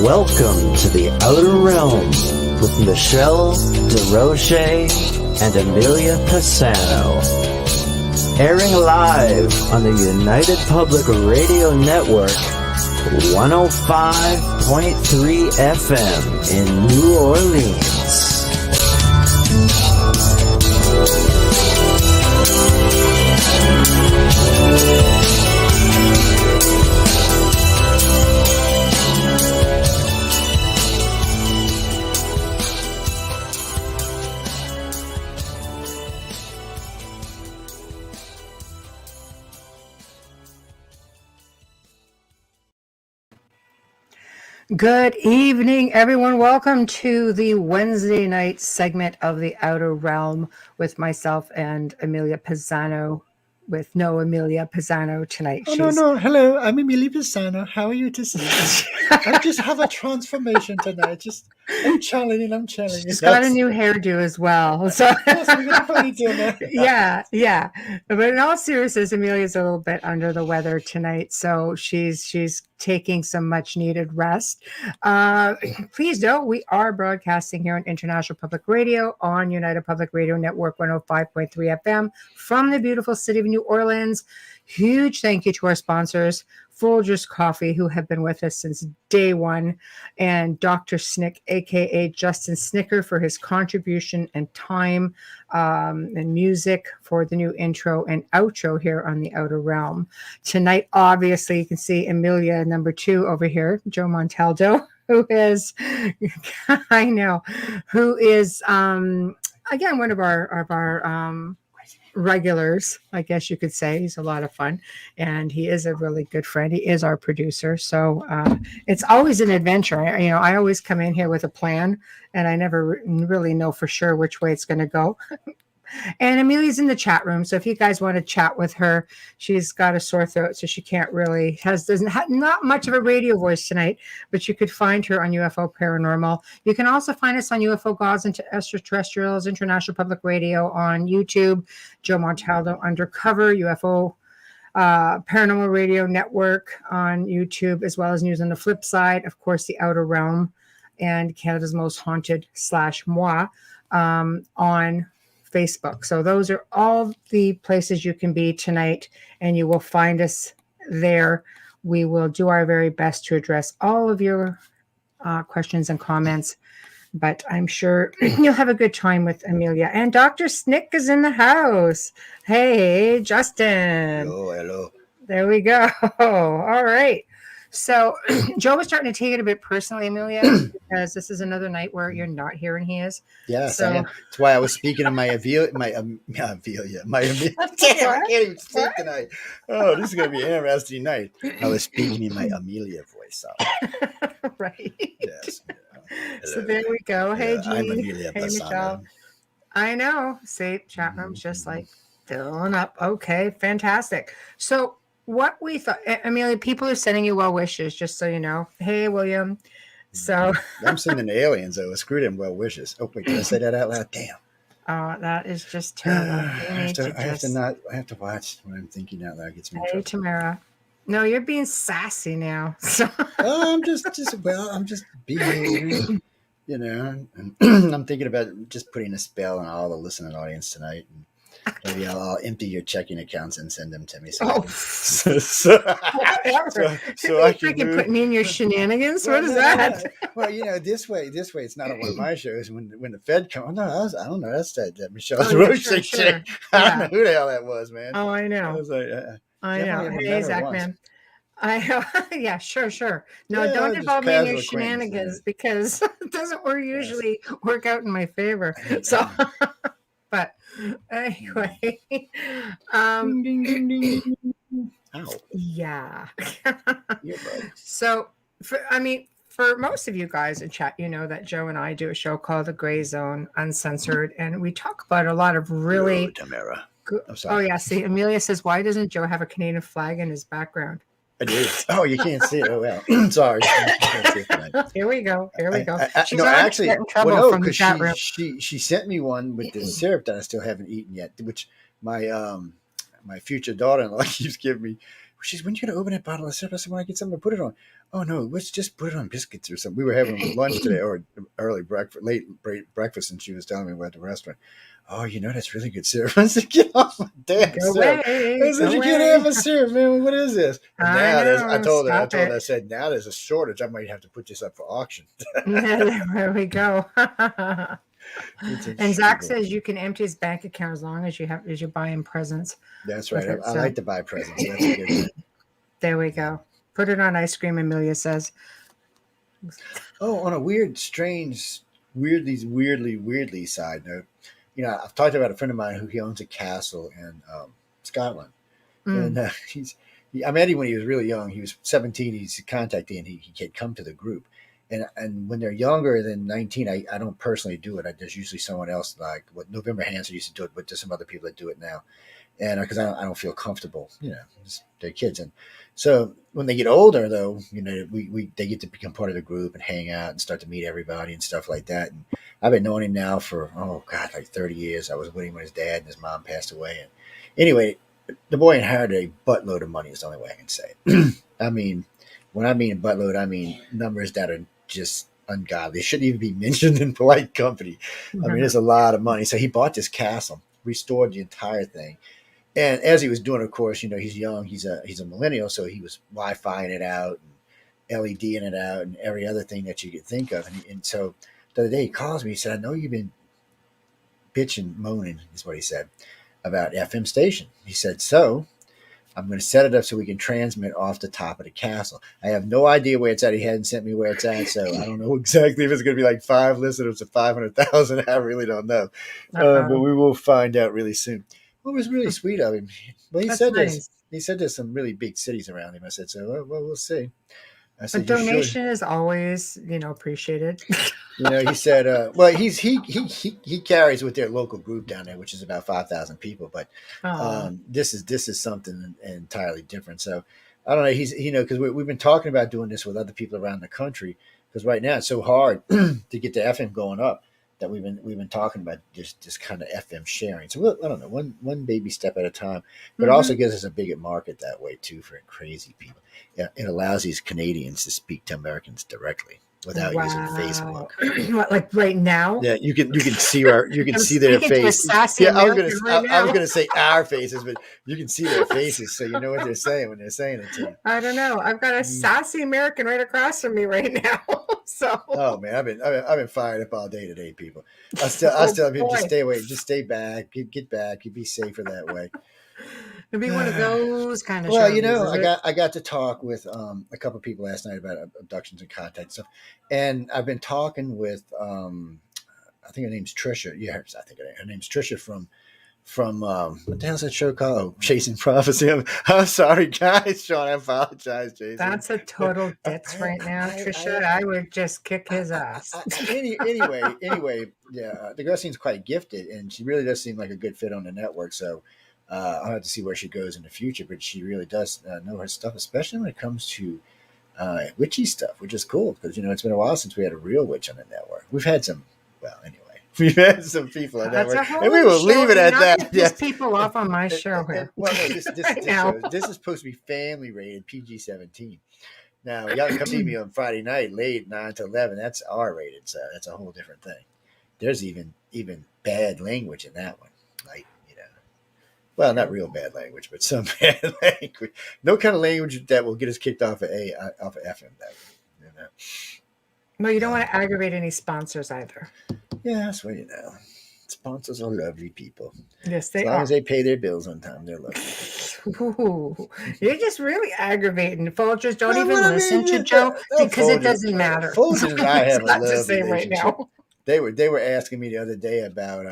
Welcome to the Outer Realm with Michelle DeRoche and Amelia Pisano. Airing live on the United Public Radio Network, 105.3 FM in New Orleans. Good evening, everyone. Welcome to the Wednesday night segment of the Outer Realm with myself and Amelia Pisano. With no Amelia Pisano tonight. Oh, no. Hello, I'm Amelia Pisano. How are you to see? I just have a transformation tonight. I'm challenging. She's got a new hairdo as well. So yes, we got a ponytail now. Yeah. But in all seriousness, Amelia's a little bit under the weather tonight, so she's taking some much needed rest. Please know we are broadcasting here on International Public Radio on United Public Radio Network 105.3 FM from the beautiful city of New Orleans. Huge thank you to our sponsors, Folgers Coffee, who have been with us since day one, and Dr. Snick, aka Justin Snicker, for his contribution and time and music for the new intro and outro here on the Outer Realm. Tonight, obviously, you can see Amelia number 2 over here, Joe Montaldo, who is again one of our regulars, I guess you could say. He's a lot of fun, and he is a really good friend. He is our producer, so it's always an adventure. I always come in here with a plan, and I never really know for sure which way it's going to go. And Amelia's in the chat room, so if you guys want to chat with her, she's got a sore throat, so she can't really doesn't have not much of a radio voice tonight, but you could find her on UFO Paranormal. You can also find us on UFO Gods and Extraterrestrials, International Public Radio on YouTube, Joe Montaldo Undercover, UFO Paranormal Radio Network on YouTube, as well as News on the Flip Side, of course, the Outer Realm, and Canada's Most Haunted /moi on Facebook. So those are all the places you can be tonight, and you will find us there. We will do our very best to address all of your questions and comments, but I'm sure you'll have a good time with Amelia. And Dr. Snick is in the house. Hey, Justin. Hello. There we go. All right. So Joe was starting to take it a bit personally, Amelia, because this is another night where you're not here and he is. Yes, so that's why I was speaking of my Amelia. Damn, I can't even speak tonight. Oh, this is going to be an interesting night. I was speaking in my Amelia voice. Right. Yes. So there we go. Hey, G. I'm Amelia Hey, Pisano. Michelle. I know. See, chat room's just like filling up. Okay, fantastic. So what we thought, Amelia, people are sending you well wishes, just so you know. Hey, William. So I'm sending the aliens, though. Screw them well wishes. Oh, wait, did I say that out loud? Damn. Oh, that is just terrible. I have to watch when I'm thinking out loud. It gets me in Hey, trouble. Tamara. No, you're being sassy now. So I'm just being, and I'm thinking about just putting a spell on all the listening audience tonight. And maybe I'll empty your checking accounts and send them to me. So I can put me in your shenanigans. What is that? Well, this way, it's not on one of my shows. When the Fed comes, I don't know. That's that Michelle DeRoche chick. I don't know who the hell that was, man. Oh, I know. I was like, I know. Hey, Zach, man. I know. Yeah, sure. No, don't involve me in your shenanigans because it doesn't usually work out in my favor. So, but anyway, yeah. So, for most of you guys in chat, you know that Joe and I do a show called The Gray Zone Uncensored, and we talk about a lot of really. Tamara. Oh yeah. See, Amelia says, "Why doesn't Joe have a Canadian flag in his background?" I do. Oh, you can't see it. Oh well. Sorry. Here we go. She's she sent me one with the syrup that I still haven't eaten yet, which my future daughter-in-law keeps giving me She's, when you gonna open that bottle of syrup? I said, when I get something to put it on. Oh no, let's just put it on biscuits or something. We were having lunch today, or early breakfast, late breakfast, and she was telling me about the restaurant. Oh, that's really good syrup. I said, get off my damn Go syrup. away. I said, Go you can't away. have a syrup, man. What is this? And I now I know. told her, Stop I it. said, now there's a shortage. I might have to put this up for auction. There we go. It's And Zach interesting. says you can empty his bank account as long as you buy him presents. That's with right. it, I so like to buy presents. That's a good thing. there we go. Put it on ice cream, Amelia says. Oh, on a weird, strange, weirdly side note, I've talked about a friend of mine who he owns a castle in Scotland, Mm. and I met him when he was really young. He was 17. He's contacting, and he had come to the group. And when they're younger than 19, I don't personally do it. There's usually someone else, like what November Hansen used to do it, but there's some other people that do it now. And because I don't feel comfortable, they're kids. And so when they get older, though, they get to become part of the group and hang out and start to meet everybody and stuff like that. And I've been knowing him now for like 30 years. I was with him when his dad and his mom passed away. And anyway, the boy inherited a buttload of money. Is the only way I can say it. I mean, when I mean a buttload, I mean numbers that are just ungodly. They shouldn't even be mentioned in polite company. I mean, it's a lot of money. So he bought this castle, restored the entire thing. And as he was doing, of course, he's young. He's a millennial, so he was Wi-Fiing it out and LEDing it out and every other thing that you could think of. And so the other day he calls me. He said, "I know you've been bitching, moaning," is what he said, "about FM station." He said, "So I'm going to set it up so we can transmit off the top of the castle. I have no idea where it's at. He hadn't sent me where it's at, so I don't know exactly if it's going to be like 5 listeners or 500,000. I really don't know, but we will find out really soon." Well, it was really sweet of him. Well, he That's said nice. He said there's some really big cities around him. I said, so well, we'll see. I A said, you sure? donation is always, appreciated. He said, well, he carries with their local group down there, which is about 5,000 people. But this is something entirely different. So I don't know. He's because we've been talking about doing this with other people around the country, because right now it's so hard to get the FM going up that we've been talking about just kind of FM sharing. So I don't know, one baby step at a time, but it also gives us a bigger market that way too for crazy people. Yeah, it allows these Canadians to speak to Americans directly without using Facebook. What, like right now? Yeah, you can see their face. Yeah, I was gonna say our faces, but you can see their faces, so you know what they're saying when they're saying it to you. I don't know. I've got a sassy American right across from me right now. So. Oh man, I've been fired up all day today, people. I still just stay away, just stay back, get back, you'd be safer that way. It'd be one of those kind of well, shows. I got to talk with a couple of people last night about abductions and contact stuff, and I've been talking with I think her name's Trisha. Yeah, I think her name's Trisha from what the hell's that show called? Oh, Chasing Prophecy. I'm sorry, guys. Sean, I apologize, Jason. That's a total ditz right now, Trisha. I would just kick his ass. Anyway, yeah, the girl seems quite gifted, and she really does seem like a good fit on the network. So I'll have to see where she goes in the future, but she really does know her stuff, especially when it comes to witchy stuff, which is cool because it's been a while since we had a real witch on the network. We've had some, well, anyway. We've had some people on that network, and we will leave it at that. Yes, people off on my show here. Well, no, this is supposed to be family rated, PG-17. Now, y'all can come see me on Friday night, late 9 to 11. That's R rated, so that's a whole different thing. There's even bad language in that one, like well, not real bad language, but some bad language. No kind of language that will get us kicked off of FM. Well, you don't want to aggravate any sponsors either. Yeah, that's what sponsors are lovely people. Yes, they are. As long as they pay their bills on time, they're lovely. Ooh, you're just really aggravating. Folgers don't even listen to Joe because it doesn't matter. Folgers and I have a love relationship. Right now. They were asking me the other day about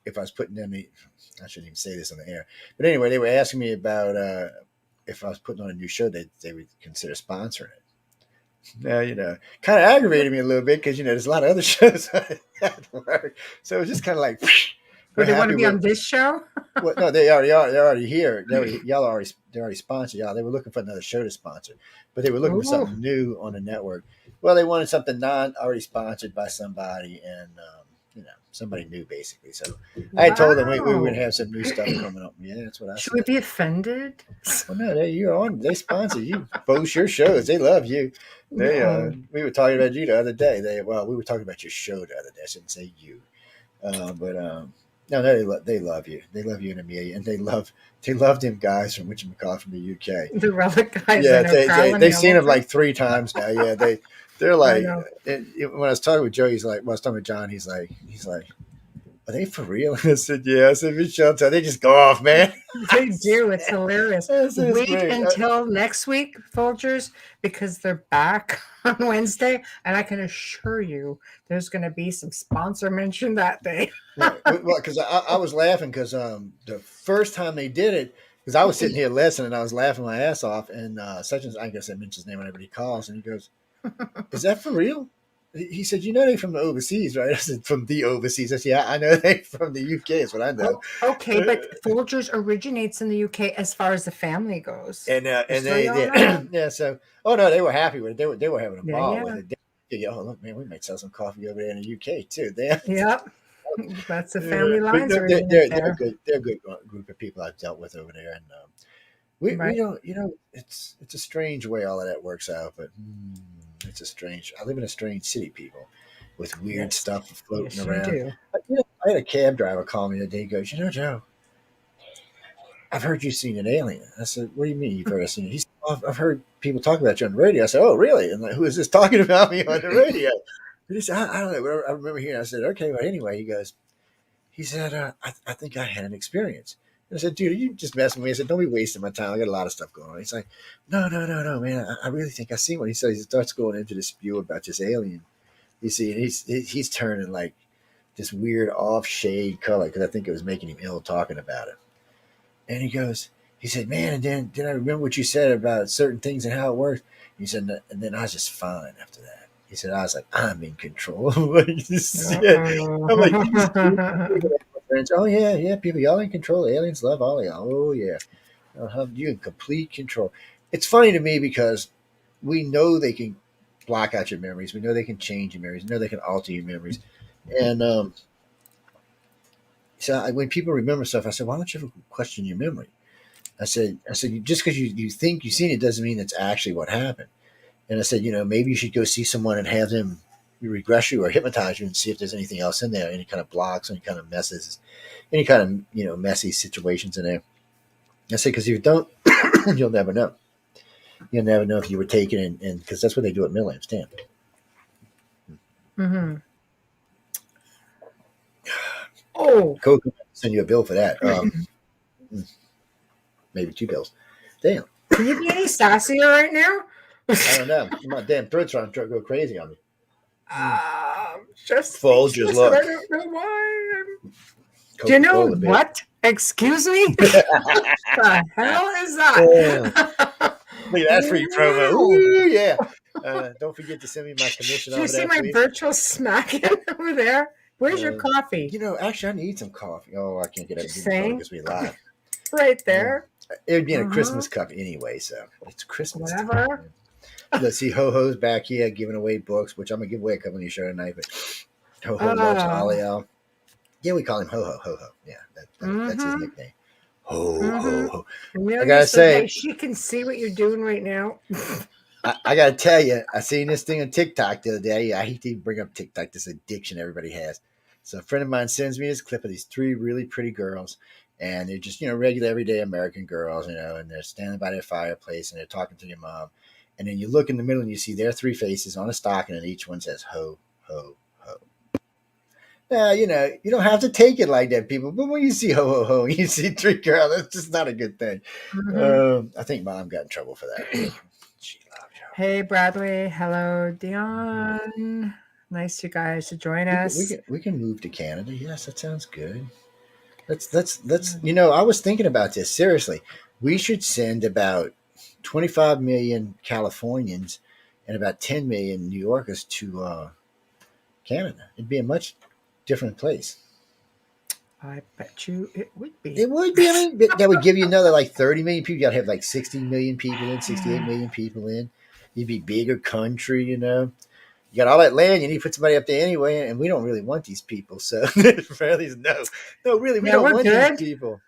if I was putting them. I shouldn't even say this on the air, but anyway, they were asking me about if I was putting on a new show, they would consider sponsoring it. Now, kind of aggravated me a little bit because, there's a lot of other shows at work. So it was just kind of like, but they want to be on this show? Well, no, they already are. They're already here. They're already sponsored. Y'all. They were looking for another show to sponsor, but they were looking for something new on the network. Well, they wanted something already sponsored by somebody, and somebody new, basically. So I told them we were going to Wow. have some new stuff coming up. Yeah, that's what I Should we said. be offended? Well, no, you're on. They sponsor you. Both your shows. They love you. No. We were talking about you the other day. We were talking about your show the other day. I shouldn't say you, but no, they love you. They love you and Amelia, and they love them guys from Witchamacallit from the UK. The relic guys Yeah, in a crown they've and seen yellow. him like 3 times now. Yeah, they're I like, know. when I was talking with Joe, he's like, when I was talking with John, he's like, are they for real? I said, yeah. I said, Michelle, they just go off, man. They do. It's hilarious. I said, it's Wait great. until next week, Folgers, because they're back on Wednesday, and I can assure you there's going to be some sponsor mention that day. Yeah, well, because I was laughing because the first time they did it, because I was sitting here listening, and I was laughing my ass off, and such as I guess I mentioned his name whenever he calls, and he goes, "Is that for real?" He said, "You know they from the overseas, right?" I said, "From the overseas." I said, "Yeah, I know they from the UK. Is what I know." Okay, but Folgers originates in the UK as far as the family goes. And Just so they y'all know. yeah. So no, they were happy with it. They were having a Yeah, ball yeah. with it. Oh look, man, we might sell some coffee over there in the UK too. They Yep. That's the family but lines they're, originate they're there. good. They're a good group of people I've dealt with over there, and we Right. don't. It's a strange way all of that works out, but it's a strange. I live in a strange city, people, with weird Yes. stuff floating Yes, you around. do. I had a cab driver call me the day. He goes, Joe, I've heard you've seen an alien. I said, what do you mean you've heard us seen it? He said, I've heard people talk about you on the radio. I said, oh, really? And like, who is this talking about me on the radio? And he said, I don't know. I remember hearing. I said, okay, but anyway, he said, I think I had an experience. And I said, dude, are you just messing with me? I said, don't be wasting my time. I got a lot of stuff going on. He's like, no, man. I really think I seen one. He said he starts going into this spew about this alien. You see, and he's turning like this weird off shade color because I think it was making him ill talking about it. And he said, man, and then I remember what you said about certain things and how it works. He said, and then I was just fine after that. He said, I was like, I'm in control. I'm like, oh, yeah, people, y'all in control. Aliens love all of y'all. Oh, yeah. I'll have you in complete control. It's funny to me because we know they can block out your memories. We know they can change your memories. We know they can alter your memories. And when people remember stuff, I said, why don't you ever question your memory? I said, just because you think you've seen it doesn't mean it's actually what happened. And I said, maybe you should go see someone and have them regress you or hypnotize you and see if there's anything else in there, any kind of blocks, any kind of messes, any kind of, messy situations in there. I said, because if you don't, you'll never know. You'll never know if you were taken and because that's what they do at Milabs, damn. Mm-hmm. Oh, Coke will send you a bill for that. Maybe 2 bills. Damn. can you be any sassier right now? I don't know. My damn throat's trying to go crazy on me. Just Folgers, speechless, look. and I don't know why. Do you know Coca-Cola, baby. what? Excuse me? The hell is that? Look at that free promo. Wow. Ooh, yeah. Don't forget to send me my commission Do you over see that, my please. virtual smacking over there? Where's your coffee? Actually, I need some coffee. Oh, I can't get up Same. because we live. Right there. It would be in a Christmas cup anyway, so it's Christmas. Whatever. Let's see, Ho-Ho's back here giving away books, which I'm going to give away a couple of these show tonight, but Ho-Ho loves Ollie. Yeah, we call him Ho-Ho. Ho-Ho. Yeah, that's his nickname. Ho-Ho. I gotta say, she can see what you're doing right now. I gotta tell you, I seen this thing on TikTok the other day. I hate to even bring up TikTok, this addiction everybody has. So a friend of mine sends me this clip of these 3 really pretty girls, and they're just regular everyday American girls, and they're standing by their fireplace and they're talking to their mom, and then you look in the middle and you see their 3 faces on a stocking, and each one says ho ho ho. Now, you don't have to take it like that, people. But when you see ho, ho, ho, you see 3 girls, that's just not a good thing. I think Mom got in trouble for that. She loved you. Hey, Bradley. Hello, Dion. Nice you guys to join us. We can move to Canada. Yes, that sounds good. Let's. I was thinking about this. Seriously, we should send about 25 million Californians and about 10 million New Yorkers to Canada. It'd be a much different place. I bet you it would be. It would be. I mean, that would give you another like 30 million people. You got to have like 60 million people in, 68 million people in. You'd be bigger country, You got all that land, you need to put somebody up there anyway, and we don't really want these people. So Fairly's no, really, we Yeah, don't we're want these good. people.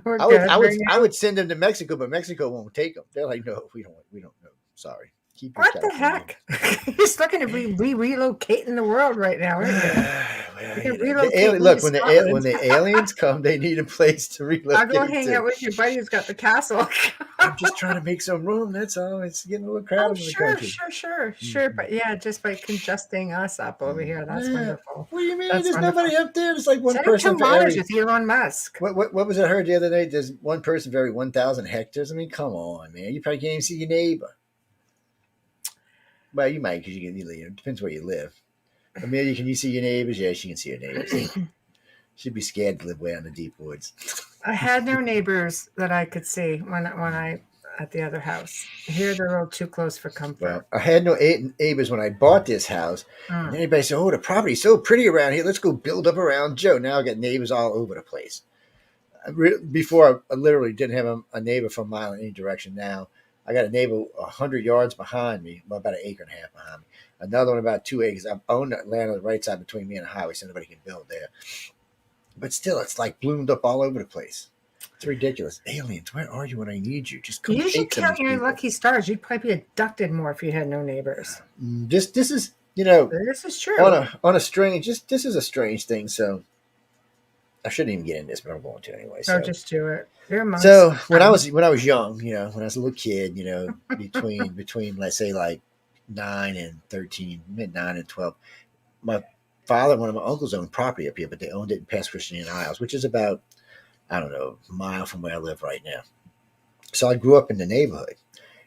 We're I would, good I would, right I now. would send them to Mexico, but Mexico won't take them. They're like, no, we don't know. Sorry, keep your What the California. heck? You're looking to be relocating the world right now, aren't you? Well, You can the relocate alien, me to look Scotland. when the aliens come, they need a place to I'll go relocate hang to. out with your buddy who's got the castle. I'm just trying to make some room. That's all. It's getting a little Oh, crowded in the sure, country. sure, sure, sure. Mhm. But yeah, just by congesting us up over here, that's Yeah. wonderful. What do you mean? That's There's wonderful. nobody up there. There's like one Send him to person for Mars every. with Elon Musk. What was it I heard the other day? There's one person for every 1,000 hectares. I mean, come on, man. You probably can't even see your neighbor. Well, you might because it depends where you live. Amelia, can you see your neighbors? Yeah, she can see her neighbors. She'd be scared to live way out in the deep woods. I had no neighbors that I could see when I at the other house. Here they're a little too close for Well, comfort. I had no neighbors when I bought this house. And Mm. then everybody said, oh, the property's so pretty around here. Let's go build up around Joe. Now I got neighbors all over the place. Before, I literally didn't have a neighbor from a mile in any direction. Now I got a neighbor 100 yards behind me, well, about an acre and a half behind me. Another one about 2 acres. I own that land on the right side between me and the highway, so nobody can build there. But still, it's like bloomed up all over the place. It's ridiculous. Aliens, where are you when I need you? Just come You should take some of count these your people. lucky stars. You'd probably be abducted more if you had no neighbors. This is This is true. on a strange. This is a strange thing. So I shouldn't even get in this, but I'm going to anyway. So So just do it. You're amongst so when I friends. was young, when I was a little kid, between let's say like 9 and 13, mid 9 and 12, my father and one of my uncles owned property up here, but they owned it in Pass Christian Isles, which is about, I don't know, a mile from where I live right now. So I grew up in the neighborhood,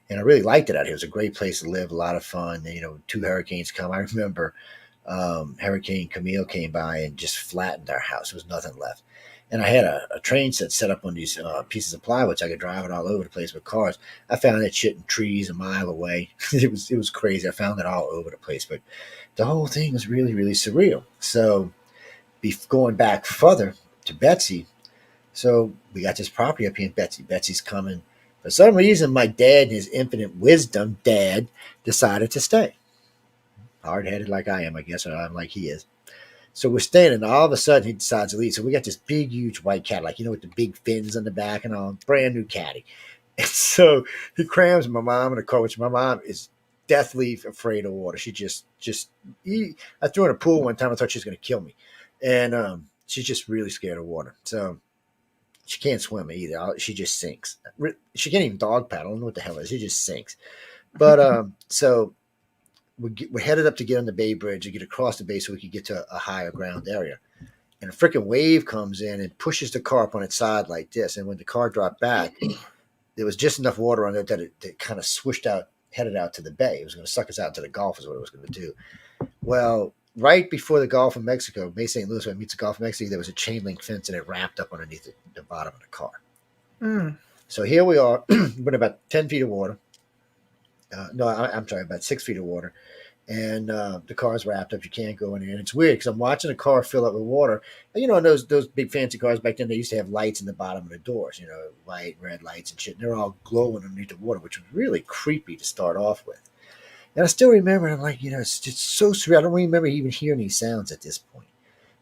and I really liked it out here. It was a great place to live, a lot of fun. 2 hurricanes come. I remember Hurricane Camille came by and just flattened our house. There was nothing left. And I had a train set up on these pieces of plywood, so I could drive it all over the place with cars. I found that shit in trees a mile away. It was crazy. I found it all over the place, but the whole thing was really, really surreal. So, going back further to Betsy, so we got this property up here in Betsy. Betsy's coming. For some reason, my dad, in his infinite wisdom, decided to stay. Hard headed like I am, I guess, or I'm like he is. So we're staying, and all of a sudden he decides to leave. So we got this big, huge white Cadillac, with the big fins on the back and all, brand new caddy. And so he crams my mom in the car, which my mom is deathly afraid of water. She I threw her in a pool one time. I thought she was going to kill me. And she's just really scared of water. So she can't swim either. She just sinks. She can't even dog paddle. I don't know what the hell it is. She just sinks. But so we're headed up to get on the Bay Bridge to get across the bay so we could get to a higher ground area. And a freaking wave comes in and pushes the car up on its side like this. And when the car dropped back, there was just enough water on it that it kind of swished out, headed out to the bay. It was going to suck us out to the Gulf is what it was going to do. Well, right before the Gulf of Mexico, Bay St. Louis, when it meets the Gulf of Mexico, there was a chain link fence and it wrapped up underneath the bottom of the car. Mm. So here we are, we're in about 10 feet of water. I'm sorry, about 6 feet of water. And the car's wrapped up. You can't go in there. And it's weird because I'm watching a car fill up with water. And, those big fancy cars back then, they used to have lights in the bottom of the doors, white, red lights and shit. And they're all glowing underneath the water, which was really creepy to start off with. And I still remember, I'm like, it's just so surreal. I don't remember even hearing these sounds at this point.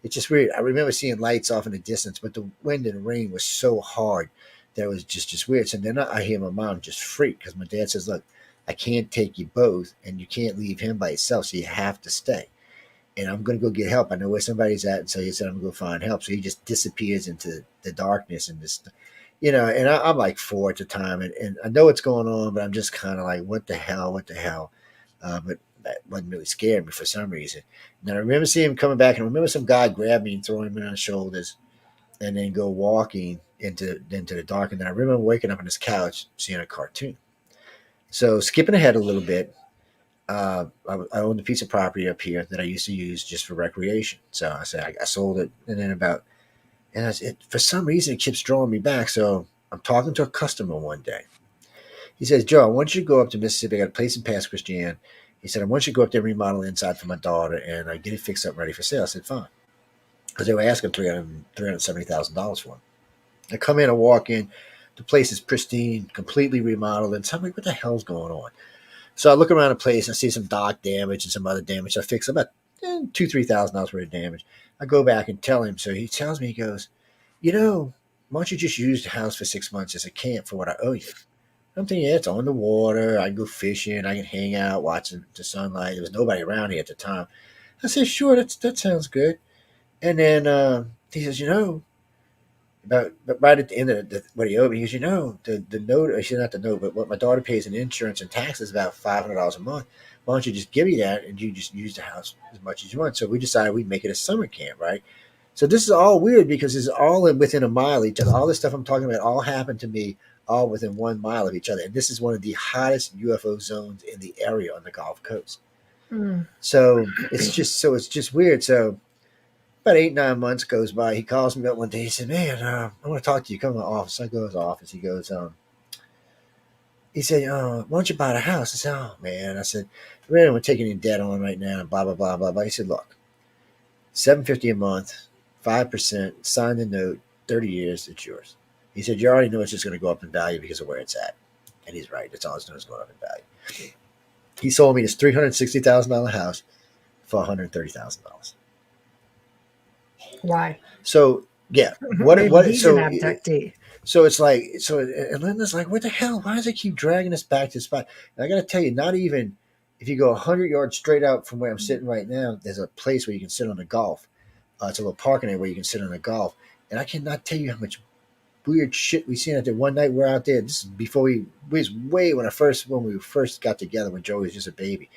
It's just weird. I remember seeing lights off in the distance, but the wind and rain was so hard that it was just weird. So then I hear my mom just freak because my dad says, look, I can't take you both, and you can't leave him by himself, so you have to stay. And I'm going to go get help. I know where somebody's at, and so he said, I'm going to go find help. So he just disappears into the darkness and this, and I'm like 4 at the time, and I know what's going on, but I'm just kind of like, what the hell? But that wasn't really scaring me for some reason. And then I remember seeing him coming back, and I remember some guy grab me and throwing me on his shoulders and then go walking into the dark. And then I remember waking up on his couch seeing a cartoon. So skipping ahead a little bit, I owned a piece of property up here that I used to use just for recreation. So I said I sold it, and then for some reason it keeps drawing me back. So I'm talking to a customer one day. He says, Joe, I want you to go up to Mississippi. I got a place in Pass Christian. He said, I want you to go up there and remodel inside for my daughter and get it fixed up and ready for sale. I said, fine. Because they were asking $370,000 for it. I come in and walk in. The place is pristine, completely remodeled. And so I'm like, what the hell's going on? So I look around the place and I see some dock damage and some other damage. I fix about $2,000-3,000 worth of damage. I go back and tell him. So he tells me, he goes, why don't you just use the house for 6 months as a camp for what I owe you? I'm thinking, yeah, it's on the water. I can go fishing. I can hang out, watching the sunlight. There was nobody around here at the time. I said, sure, that sounds good. And then he says, but right at the end of what he owed me, he goes, the note, actually not the note, but what my daughter pays in insurance and taxes is about $500 a month. Why don't you just give me that and you just use the house as much as you want? So we decided we'd make it a summer camp, right? So this is all weird because it's all within a mile of each other. All this stuff I'm talking about all happened to me all within 1 mile of each other. And this is one of the hottest UFO zones in the area on the Gulf Coast. Mm. So it's just weird. So about 8-9 months goes by. He calls me up one day. He said, "Man, I want to talk to you. Come to my office." I go to his office. He goes, he said, "Why don't you buy the house?" I said, "Oh man," I said, "I really don't take any debt on right now." Blah blah blah blah blah. He said, "Look, $750 a month, 5%, sign the note, 30 years, it's yours." He said, "You already know it's just going to go up in value because of where it's at," and he's right. That's all it's doing is going up in value. He sold me this $360,000 house for $130,000. Why? So yeah, Maybe he's so an abductee. so it's like and Linda's like, what the hell? Why does it keep dragging us back to the spot? And I got to tell you, not even if you go 100 yards straight out from where I'm sitting right now, there's a place where you can sit on the golf. It's a little parking area where you can sit on the golf, and I cannot tell you how much weird shit we seen out there. One night we're out there. This is before we was way when we first got together when Joey was just a baby.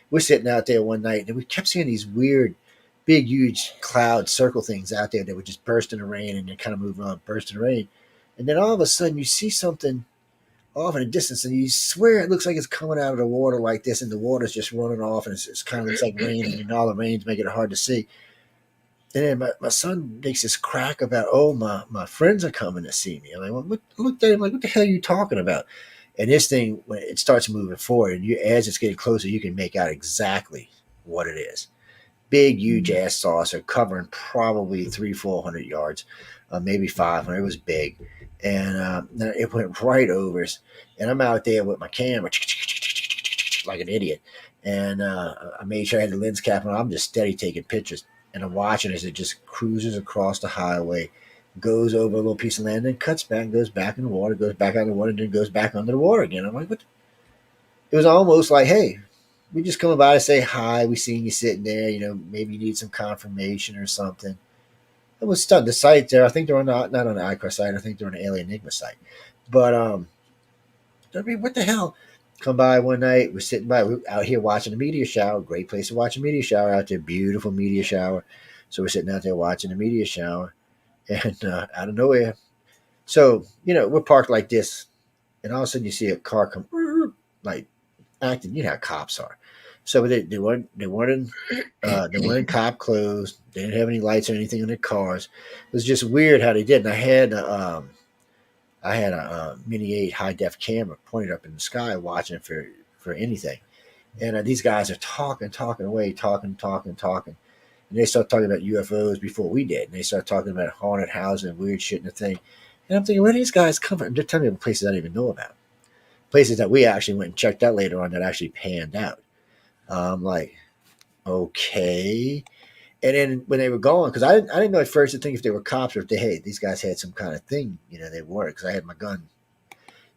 We're sitting out there one night and we kept seeing these weird, big, huge cloud circle things out there that would just burst in the rain and then kind of move around, burst in the rain. And then all of a sudden you see something off in the distance and you swear it looks like it's coming out of the water like this and the water's just running off and it's kind of looks like rain and all the rain's making it hard to see. And then my son makes this crack about, oh, my friends are coming to see me. I'm like, well, look at him, like, what the hell are you talking about? And this thing, when it starts moving forward, and as it's getting closer, you can make out exactly what it is. Big, huge ass saucer covering probably 300-400 yards, maybe 500. It was big. And it went right over us. And I'm out there with my camera like an idiot. And I made sure I had the lens cap on. I'm just steady taking pictures. And I'm watching as it just cruises across the highway, goes over a little piece of land, then cuts back, goes back in the water, goes back out in the water, and then goes back under the water again. I'm like, what? It was almost like, hey, we just come by to say hi. We seen you sitting there. Maybe you need some confirmation or something. I was stunned. The site there, I think they're not on the ICAR site. I think they're on the Alien Enigma site. But I mean, what the hell? Come by one night. We're sitting by. We're out here watching a meteor shower. Great place to watch a meteor shower out there. Beautiful meteor shower. So we're sitting out there watching a meteor shower, and out of nowhere, so we're parked like this, and all of a sudden you see a car come, like acting. You know how cops are. So they weren't in cop clothes. They didn't have any lights or anything in their cars. It was just weird how they did. And I had a Mini 8 high def camera pointed up in the sky, watching for anything. And these guys are talking away, talking. And they start talking about UFOs before we did. And they start talking about haunted houses and weird shit and the thing. And I'm thinking, where do these guys come from? They're telling me about places I didn't even know about. Places that we actually went and checked out later on that actually panned out. I'm like, okay. And then when they were going, because I didn't know at first to think if they were cops or if these guys had some kind of thing, they weren't, because I had my gun.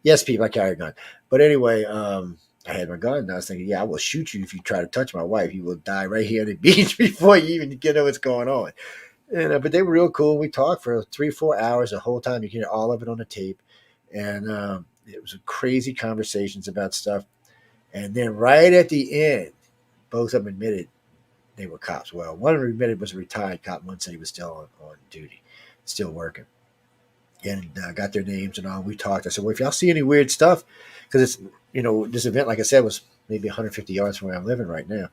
Yes, people, I carry a gun. But anyway, I had my gun, and I was thinking, yeah, I will shoot you if you try to touch my wife. You will die right here on the beach before you even get know what's going on. And but they were real cool. We talked for 3-4 hours the whole time. You can hear all of it on the tape. And it was crazy conversations about stuff. And then right at the end, both of them admitted they were cops. Well, one of them admitted was a retired cop. One said he was still on duty, still working. And got their names and all. We talked. I said, well, if y'all see any weird stuff, because it's, this event, like I said, was maybe 150 yards from where I'm living right now.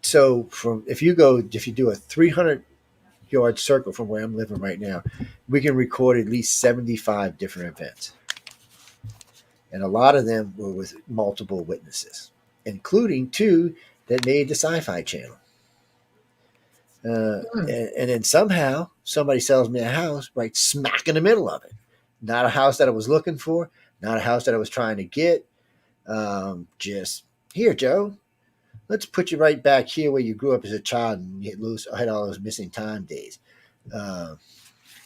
So if you do a 300-yard circle from where I'm living right now, we can record at least 75 different events. And a lot of them were with multiple witnesses, including 2 that made the Sci-Fi Channel. And then somehow somebody sells me a house right smack in the middle of it. Not a house that I was looking for, not a house that I was trying to get, Just here, Joe. Let's put you right back here where you grew up as a child and had all those missing time days. Uh,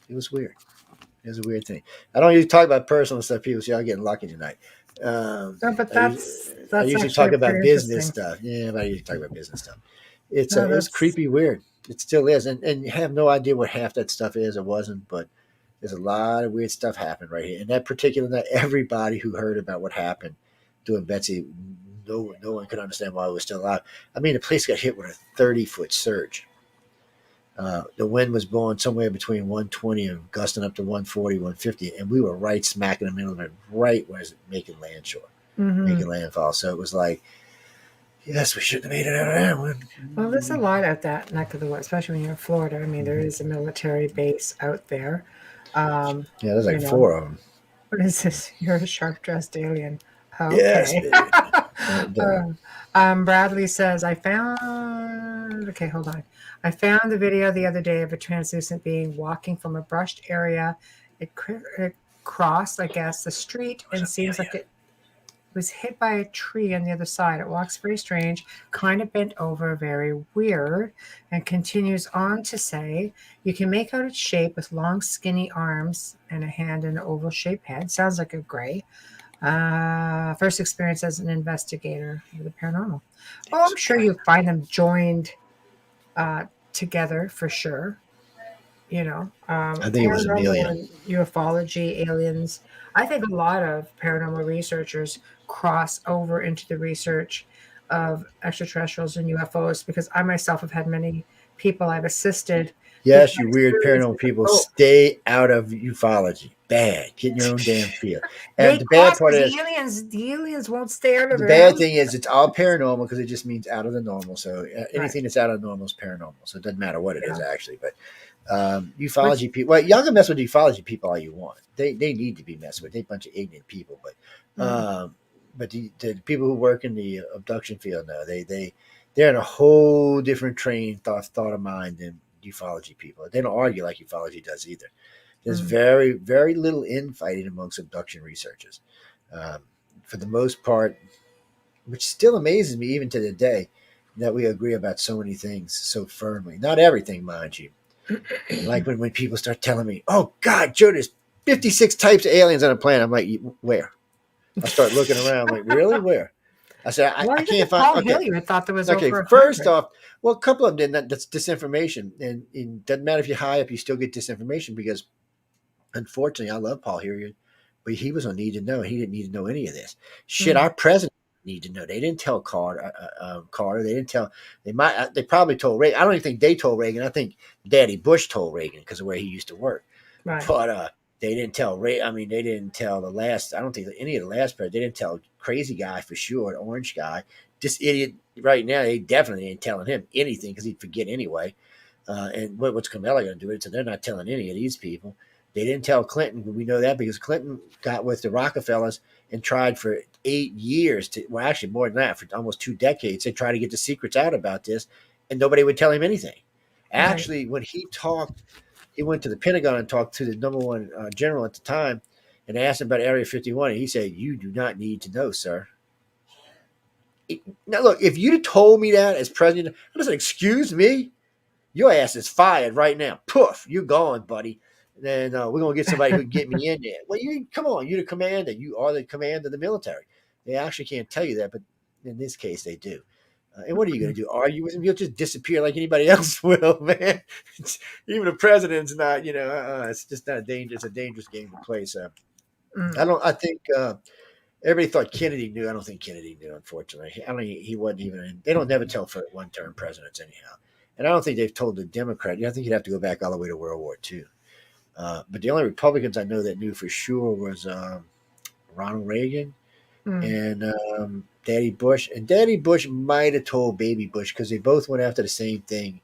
it was weird. It was a weird thing. I don't usually talk about personal stuff. People say I'm getting lucky tonight. Um, No, but I, usually, I that's usually actually talk about pretty business interesting. stuff. Yeah, but I usually talk about business stuff. No, It was that's creepy weird. It still is, and you have no idea what half that stuff is or wasn't. But there's a lot of weird stuff happened right here. And that particular night, everybody who heard about what happened doing Betsy, no one could understand why it was still alive. I mean, the place got hit with a 30-foot surge. The wind was blowing somewhere between 120 and gusting up to 140, 150, and we were right smack in the middle of it, right where it's making hmm. making landfall. So it was like, yes, we shouldn't have made it out of that Well, there's a one. lot at that neck of the woods, especially when you're in Florida. I mean, there is a military base out there. Um, Yeah, there's you like know, four of them. what is this? You're a sharp dressed alien. Yes, Okay. baby. The- Bradley says, I found, okay, hold on. I found the video the other day of a translucent being walking from a brushed area. It crossed, I guess, the street and seems like it was hit by a tree on the other side. It walks very strange, kind of bent over, very weird, and continues on to say, you can make out its shape with long, skinny arms and a hand and an oval shaped head. Sounds like a gray. First experience as an investigator of the paranormal. Oh, I'm sure you find them joined together for sure. I think it was Paranormal Amelia. and ufology, aliens. I think a lot of paranormal researchers cross over into the research of extraterrestrials and UFOs because I myself have had many people I've assisted who've Yes, had you weird paranormal experiences of people, both. stay out of ufology. Bad. Get in your own damn field. And They the bad cross part because is, the aliens won't stay out of the their bad house. thing is, it's all paranormal because it just means out of the normal. So Right. anything that's out of the normal is paranormal. So it doesn't matter what it is Yeah. actually. But Which ufology people, well, y'all can mess with ufology people all you want. They need to be messed with. They're a bunch of ignorant people. mm, But the people who work in the abduction field now, they're in a whole different thought of mind than ufology people. They don't argue like ufology does either. There's mm, very, very little infighting amongst abduction researchers. Um, for the most part, which still amazes me even to the day, that we agree about so many things so firmly. Not everything, mind you. Like when people start telling me, oh, God, Joe, there's 56 types of aliens on the planet. I'm like, where? I start looking around, like, really? Where? I said, well, I you look can't at find. Paul Okay. Hilliard thought there was Okay. over a First hundred. off, well, a couple of them did. That's disinformation. And it doesn't matter if you're high up, you still get disinformation because, unfortunately, I love Paul Hilliard, but he was on Need to Know. He didn't need to know any of this. Shit, Mm, our president need to know. They didn't tell Carter. Carter. They didn't tell. They might. They probably told Reagan. I don't even think they told Reagan. I think Daddy Bush told Reagan because of where he used to work. right. But they didn't tell Ray. I mean, they didn't tell the last. I don't think any of the last president. They didn't tell crazy guy for sure, the orange guy. This idiot right now. They definitely ain't telling him anything because he'd forget anyway. And what's Kamala going to do it? So they're not telling any of these people. They didn't tell Clinton. We know that because Clinton got with the Rockefellers and tried for 8 years to, well, actually more than that, for almost 2 decades. They tried to get the secrets out about this, and nobody would tell him anything. Right. Actually, when he went to the Pentagon and talked to the number one general at the time and asked him about Area 51. And he said, "You do not need to know, sir." Now, look, if you'd have told me that as president, I said, "Excuse me, your ass is fired right now. Poof, you're gone, buddy. Then we're gonna get somebody who can get me in there." Well, you come on, you're the commander. You are the commander of the military. They actually can't tell you that, but in this case, they do. And what are you going to do? Argue with him? You'll just disappear like anybody else will, man. Even the president's not, it's just not a dangerous. It's a dangerous game to play. So I Mm. don't. I think everybody thought Kennedy knew. I don't think Kennedy knew. Unfortunately, I don't. He wasn't even. They don't never tell for one-term presidents anyhow. And I don't think they've told the Democrat. I think you'd have to go back all the way to World War II. But the only Republicans I know that knew for sure was Ronald Reagan Mm. and Daddy Bush. And Daddy Bush might have told Baby Bush because they both went after the same thing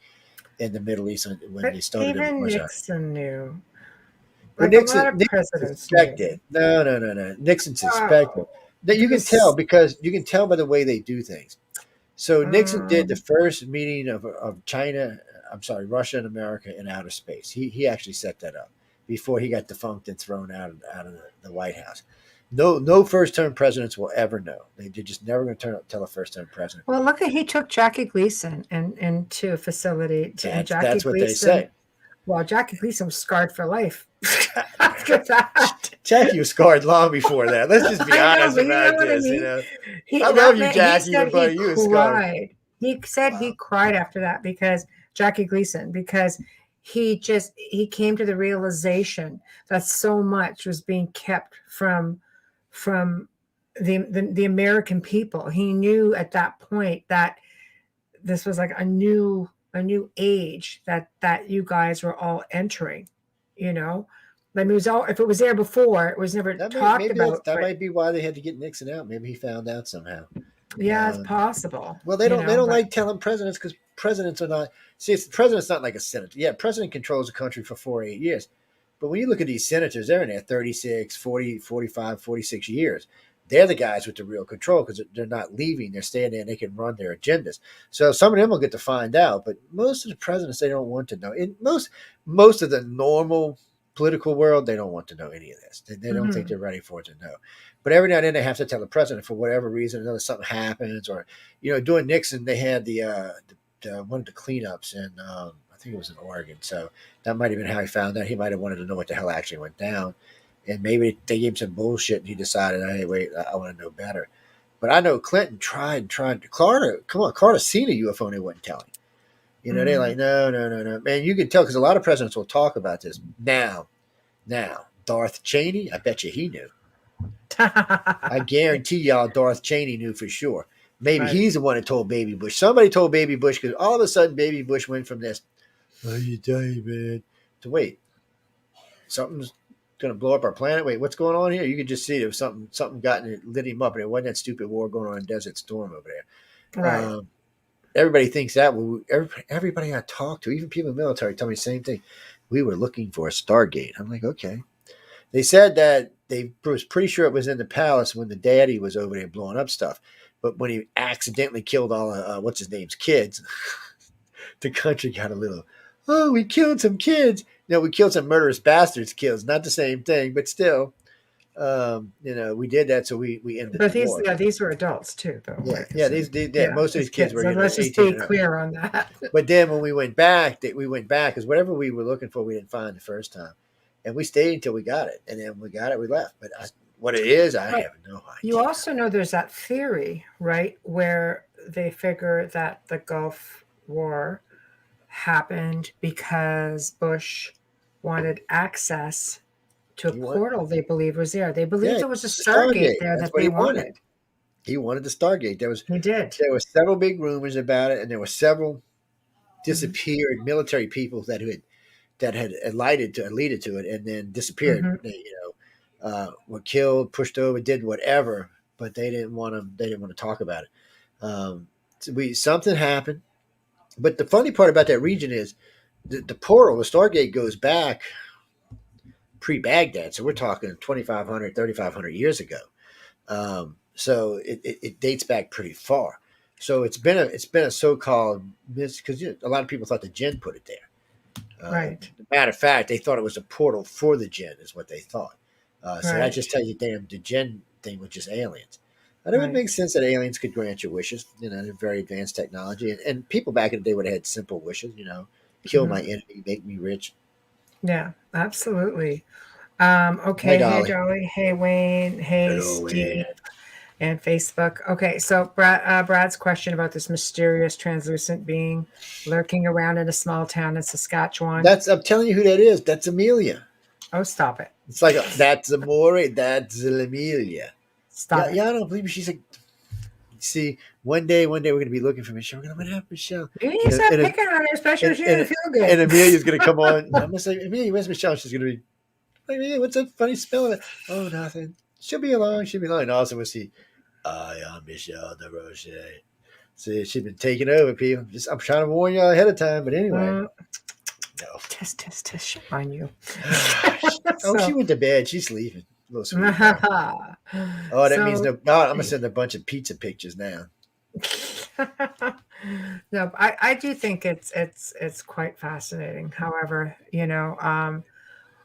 in the Middle East when But they started the even Bush. Nixon knew. Well, Like a lot of Nixon presidents suspected. knew. No, no, no, no. Nixon suspected. Oh, That you can tell there's because you can tell by the way they do things. So Nixon did the um, first meeting of China. I'm sorry, Russia and America in outer space. He actually set that up before he got defunct and thrown out of the White House. No first-term presidents will ever know. They're just never going to tell a first-term president. Well, look at he took Jackie Gleason into a facility and Jackie That's what they Gleason. say. Well, Jackie Gleason was scarred for life after that. Jackie was scarred long before that. Let's just be I know, honest but you know about what I this. mean. I love That you, man, he Jackie, said but he buddy, you was scarred. cried. He said he cried after that because Jackie Gleason, because he came to the realization that so much was being kept from the American people. He knew at that point that this was like a new age that you guys were all entering, you know. I mean, it was all, if it was there before, it was never talked about. That But might be why they had to get Nixon out. Maybe he found out somehow. yeah, it's Um, possible. well, You they know, don't but like telling presidents because presidents are not. See, the president's not like a senator. Yeah, president controls the country for 4 or 8 years. But when you look at these senators, they're in there 36, 40, 45, 46 years. They're the guys with the real control because they're not leaving. They're staying there and they can run their agendas. So some of them will get to find out, but most of the presidents, they don't want to know. In most of the normal political world, they don't want to know any of this. They don't think they're ready for it to know. But every now and then they have to tell the president for whatever reason, something happens, or during Nixon they had the one of the cleanups in I think it was in Oregon. So that might have been how he found out. He might have wanted to know what the hell actually went down, and maybe they gave him some bullshit, and he decided, hey, wait, I want to know better. But I know Clinton tried. Carter seen a UFO and they wouldn't tell him. They're like, no, no, no, no, man. You can tell because a lot of presidents will talk about this now. Darth Cheney, I bet you he knew. I guarantee y'all Darth Cheney knew for sure. Maybe he's the one that told Baby Bush. Somebody told Baby Bush because all of a sudden Baby Bush went from this, "How you doing, man?" to wait, something's going to blow up our planet. Wait, what's going on here? You could just see there was something got in it, lit him up, and it wasn't that stupid war going on in Desert Storm over there. right. Everybody thinks that. Well, everybody I talked to, even people in the military, tell me the same thing. We were looking for a Stargate. I'm like, okay. They said that they was pretty sure it was in the palace when the daddy was over there blowing up stuff. But when he accidentally killed all what's his name's kids, the country got a little, oh, we killed some kids. No, we killed some murderous bastards' kids. Not the same thing, but still, we did that, so we ended But the war. these were adults too, though. Yeah, yeah, most of these kids were. So let's just be clear on that. But then when we went back because whatever we were looking for, we didn't find the first time, and we stayed until we got it, and then we got it, we left. But what it is, I have no idea. You also know there's that theory, right, where they figure that the Gulf War happened because Bush wanted access to a portal they believed was there. They believed there was a Stargate there that they wanted. He wanted the Stargate. He did. There were several big rumors about it, and there were several disappeared military people that had alluded to it and then disappeared. They, were killed, pushed over, did whatever, but they didn't want to talk about it. Something happened. But the funny part about that region is the portal, the Stargate goes back pre-Baghdad. So we're talking 2,500, 3,500 years ago. So it dates back pretty far. So it's been a so-called because a lot of people thought the jinn put it there. Right. Matter of fact, they thought it was a portal for the jinn is what they thought. So that just tells you, damn, the jinn thing was just aliens. And it would make sense that aliens could grant your wishes. They're very advanced technology. And people back in the day would have had simple wishes, kill my enemy, make me rich. Yeah, absolutely. Okay. Hey, Dolly. Hey, Wayne. Hey, Hello, Steve. Wayne. And Facebook. Okay, so Brad's question about this mysterious translucent being lurking around in a small town in Saskatchewan. I'm telling you who that is. That's Amelia. Oh, stop it. It's like, that's Amore, that's Amelia. Stop it. Yeah, I don't believe she's like, see, one day we're going to be looking for Michelle. We're going to have Michelle. You need to stop picking on her, especially if she doesn't feel good. And Amelia's going to come on. I'm going to say, Amelia, where's Michelle? She's going to be, Amelia, what's that funny spell of it? Oh, nothing. She'll be along. And also we'll see, I am Michelle DeRoche. See, she's been taking over, people. I'm trying to warn y'all ahead of time, but anyway. No. Test, shame on you. She went to bed. She's leaving. Oh, that means no. I'm gonna send a bunch of pizza pictures now. No, I do think it's quite fascinating. However,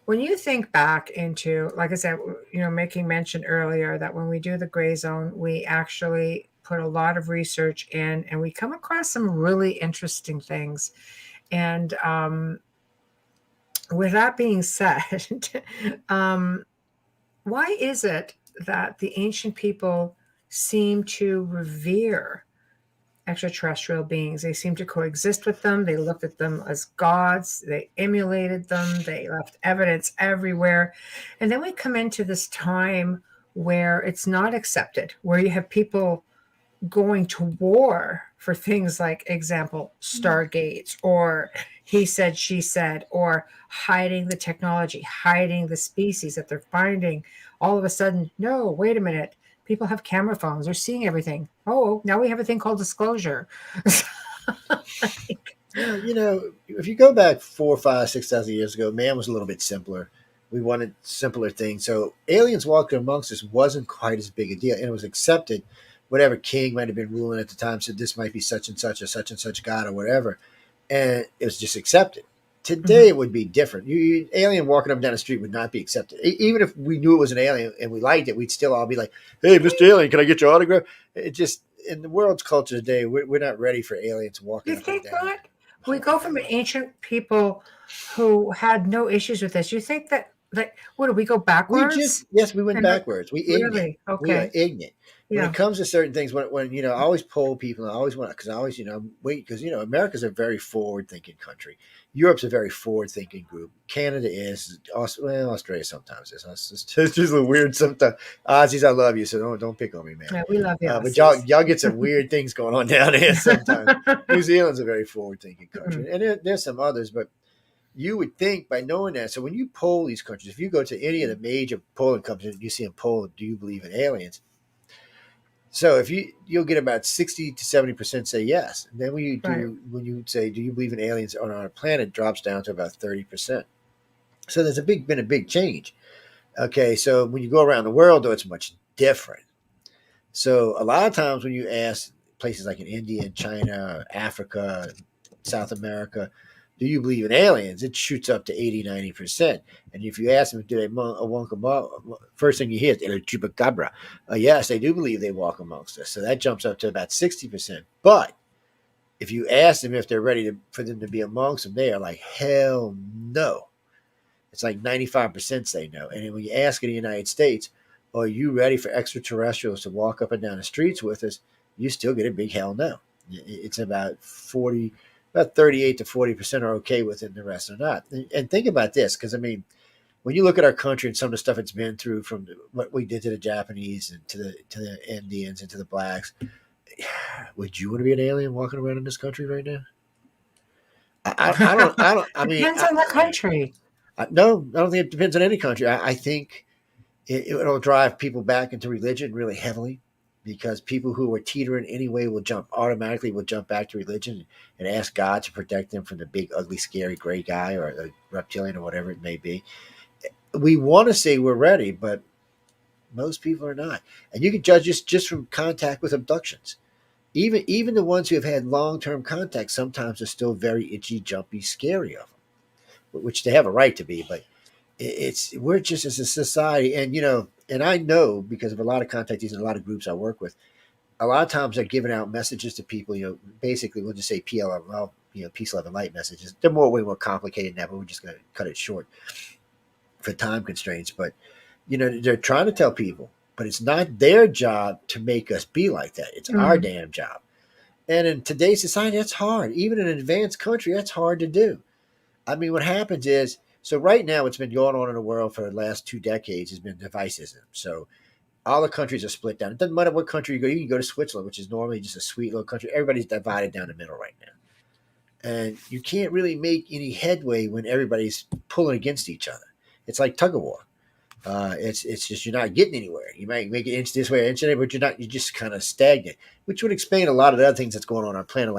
When you think back into, like I said, making mention earlier that when we do the gray zone, we actually put a lot of research in and we come across some really interesting things. And with that being said, um, why is it that the ancient people seem to revere extraterrestrial beings? They seem to coexist with them. They looked at them as gods. They emulated them. They left evidence everywhere. And then we come into this time where it's not accepted, where you have people going to war for things like, example, stargates, or he said, she said, or hiding the technology, hiding the species that they're finding. All of a sudden, no, wait a minute, people have camera phones, they're seeing everything. Oh, now we have a thing called disclosure. Well, if you go back 4, 5, 6,000 years ago, man was a little bit simpler. We wanted simpler things. So aliens walking amongst us wasn't quite as big a deal, and it was accepted. Whatever king might have been ruling at the time said this might be such and such god or whatever, and it was just accepted. Today it would be different. Alien walking up and down the street would not be accepted. Even if we knew it was an alien and we liked it, we'd still all be like, "Hey, Mr. Alien, can I get your autograph?" It just in the world's culture today, we're not ready for aliens walking You up and think down. not? We go from ancient people who had no issues with this. You think that, like, what do we go backwards? Yes, we went And backwards. We ignorant. really, We are okay, ignorant. When yeah, it comes to certain things, when I always poll people, and I always want because I always wait because America's a very forward thinking country. Europe's a very forward thinking group. Canada is. Australia sometimes is. It's just a little weird sometimes. Aussies, I love you, so don't pick on me, man. yeah, we love the But y'all Aussies. y'all get some weird things going on down there sometimes. New Zealand's a very forward thinking country, and there's some others, but you would think by knowing that. So when you poll these countries, if you go to any of the major polling companies, you see in poll, do you believe in aliens? So if you'll get about 60 to 70% say yes. And then Right. when you say, do you believe in aliens on our planet, drops down to about 30%. So there's been a big change. Okay, so when you go around the world, though, it's much different. So a lot of times when you ask places like in India and China, Africa, South America, do you believe in aliens? It shoots up to 80, 90%. And if you ask them, do they walk among, first thing you hear is El Chupacabra. Yes, they do believe they walk amongst us. So that jumps up to about 60%. But if you ask them if they're ready for them to be amongst them, they are like, hell no. It's like 95% say no. And then when you ask in the United States, are you ready for extraterrestrials to walk up and down the streets with us? You still get a big hell no. It's about 38 to 40% are okay with it, and the rest are not. And think about this, because when you look at our country and some of the stuff it's been through, from what we did to the Japanese and to the Indians and to the blacks, would you want to be an alien walking around in this country right now? I don't. I don't. I mean, Depends on the country. no, I don't think it depends on any country. I think it'll drive people back into religion really heavily, because people who are teetering anyway will automatically jump back to religion and ask God to protect them from the big, ugly, scary gray guy or the reptilian or whatever it may be. We want to say we're ready, but most people are not. And you can judge just from contact with abductions. Even the ones who have had long-term contact sometimes are still very itchy, jumpy, scary of them, which they have a right to be, but we're just as a society, and I know because of a lot of contactees and a lot of groups I work with, a lot of times they're giving out messages to people, basically we'll just say PLL, peace, love, and light messages. They're way more complicated than that, but we're just going to cut it short for time constraints. But, they're trying to tell people, but it's not their job to make us be like that. It's our damn job. And in today's society, that's hard. Even in an advanced country, that's hard to do. What happens is, so right now, what's been going on in the world for the last 2 decades has been divisivism. So all the countries are split down. It doesn't matter what country you go. You can go to Switzerland, which is normally just a sweet little country. Everybody's divided down the middle right now. And you can't really make any headway when everybody's pulling against each other. It's like tug of war. It's just you're not getting anywhere. You might make an inch this way, an inch that, but you're just kind of stagnant, which would explain a lot of the other things that's going on our planet,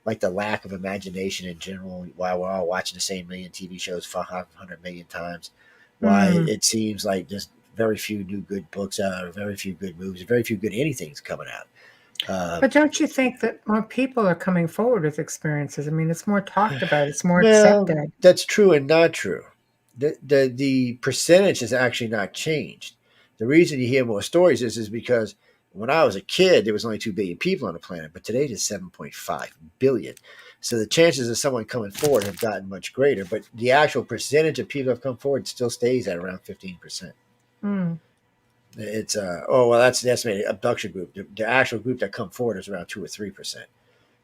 like the lack of imagination in general, why we're all watching the same million TV shows 500 million times, why it seems like there's very few new good books out, or very few good movies, very few good anything's coming out. But don't you think that more people are coming forward with experiences? It's more talked about. It's more Well, accepted. that's true and not true. The percentage has actually not changed. The reason you hear more stories is because when I was a kid, there was only 2 billion people on the planet, but today there's 7.5 billion. So the chances of someone coming forward have gotten much greater, but the actual percentage of people that have come forward still stays at around 15%. Mm. It's oh well, that's the estimated abduction group. The actual group that come forward is around 2 or 3%.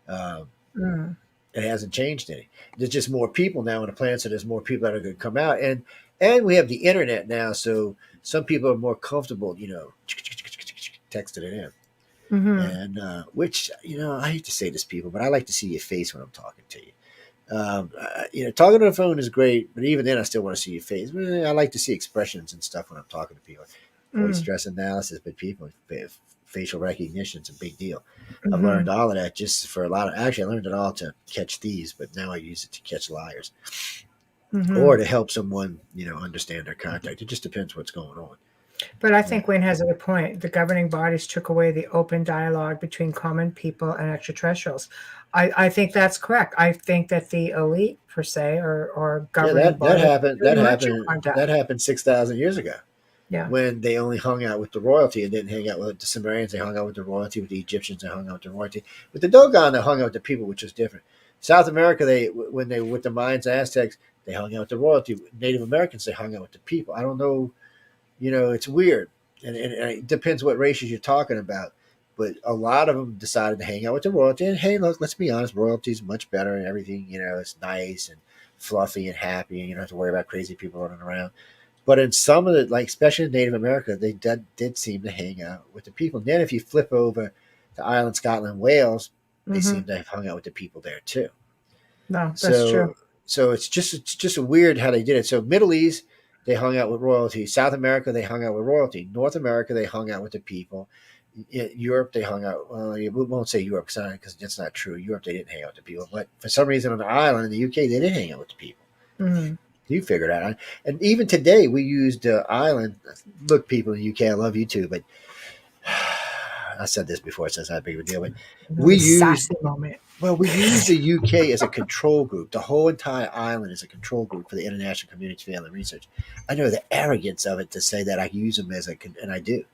Um, Mm. it hasn't changed any. There's just more people now on the planet, so there's more people that are going to come out, and we have the internet now, so some people are more comfortable, texting it in, Mm-hmm. and which I hate to say this, people, but I like to see your face when I'm talking to you. Talking on the phone is great, but even then, I still want to see your face. I like to see expressions and stuff when I'm talking to people. Voice Mm. stress analysis, but people, facial recognition is a big deal. I've Mm-hmm. learned all of that just for a lot of. Actually, I learned it all to catch thieves, but now I use it to catch liars Mm-hmm. or to help someone, understand their contact. It just depends what's going on. But I Yeah, think Wayne has a good point. The governing bodies took away the open dialogue between common people and extraterrestrials. I think that's correct. I think that the elite, per se, or yeah, governing that bodies, happened. very That much in happened. That contact. happened 6,000 years ago, Yeah. when they only hung out with the royalty and didn't hang out with the Sumerians. They hung out with the royalty. With the Egyptians, they hung out with the royalty. With the Dogon, they hung out with the people, which was different. South America, when they with the Mayans, Aztecs, they hung out with the royalty. Native Americans, they hung out with the people. I don't know. It's weird, and it depends what races you're talking about. But a lot of them decided to hang out with the royalty. And hey, look, let's be honest, royalty's much better and everything. It's nice and fluffy and happy, and you don't have to worry about crazy people running around. But in some of the, like especially in Native America, they did seem to hang out with the people. And then if you flip over to Ireland, Scotland, Wales, they Mm-hmm. seem to have hung out with the people there too. No, that's true. So it's just weird how they did it. So Middle East, they hung out with royalty. South America, they hung out with royalty. North America, they hung out with the people. Europe, they hung out. Well, we won't say Europe because that's not true. Europe, they didn't hang out with the people. But for some reason on the island in the UK, they did hang out with the people. Mm-hmm. You figured it out. And even today, we used Island. Look, people in the UK, I love you too, but I said this before, so it's not a big of a deal. But we Really used sassy moment. we use the UK as a control group. The whole entire island is a control group for the International Community for Alien Research. I know the arrogance of it to say that I use them and I do.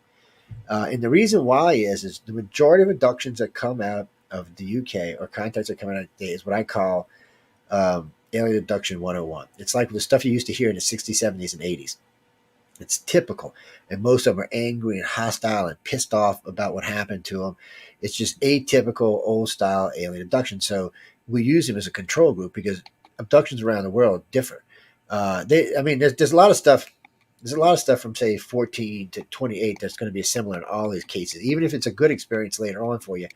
And the reason why is the majority of abductions that come out of the UK or contacts that come out of the is what I call alien abduction 101. It's like the stuff you used to hear in the 60s, 70s, and 80s. It's typical. And most of them are angry and hostile and pissed off about what happened to them. It's just atypical old style alien abduction. So we use them as a control group because abductions around the world differ. There's a lot of stuff. There's a lot of stuff from say 14 to 28 that's going to be similar in all these cases. Even if it's a good experience later on for you,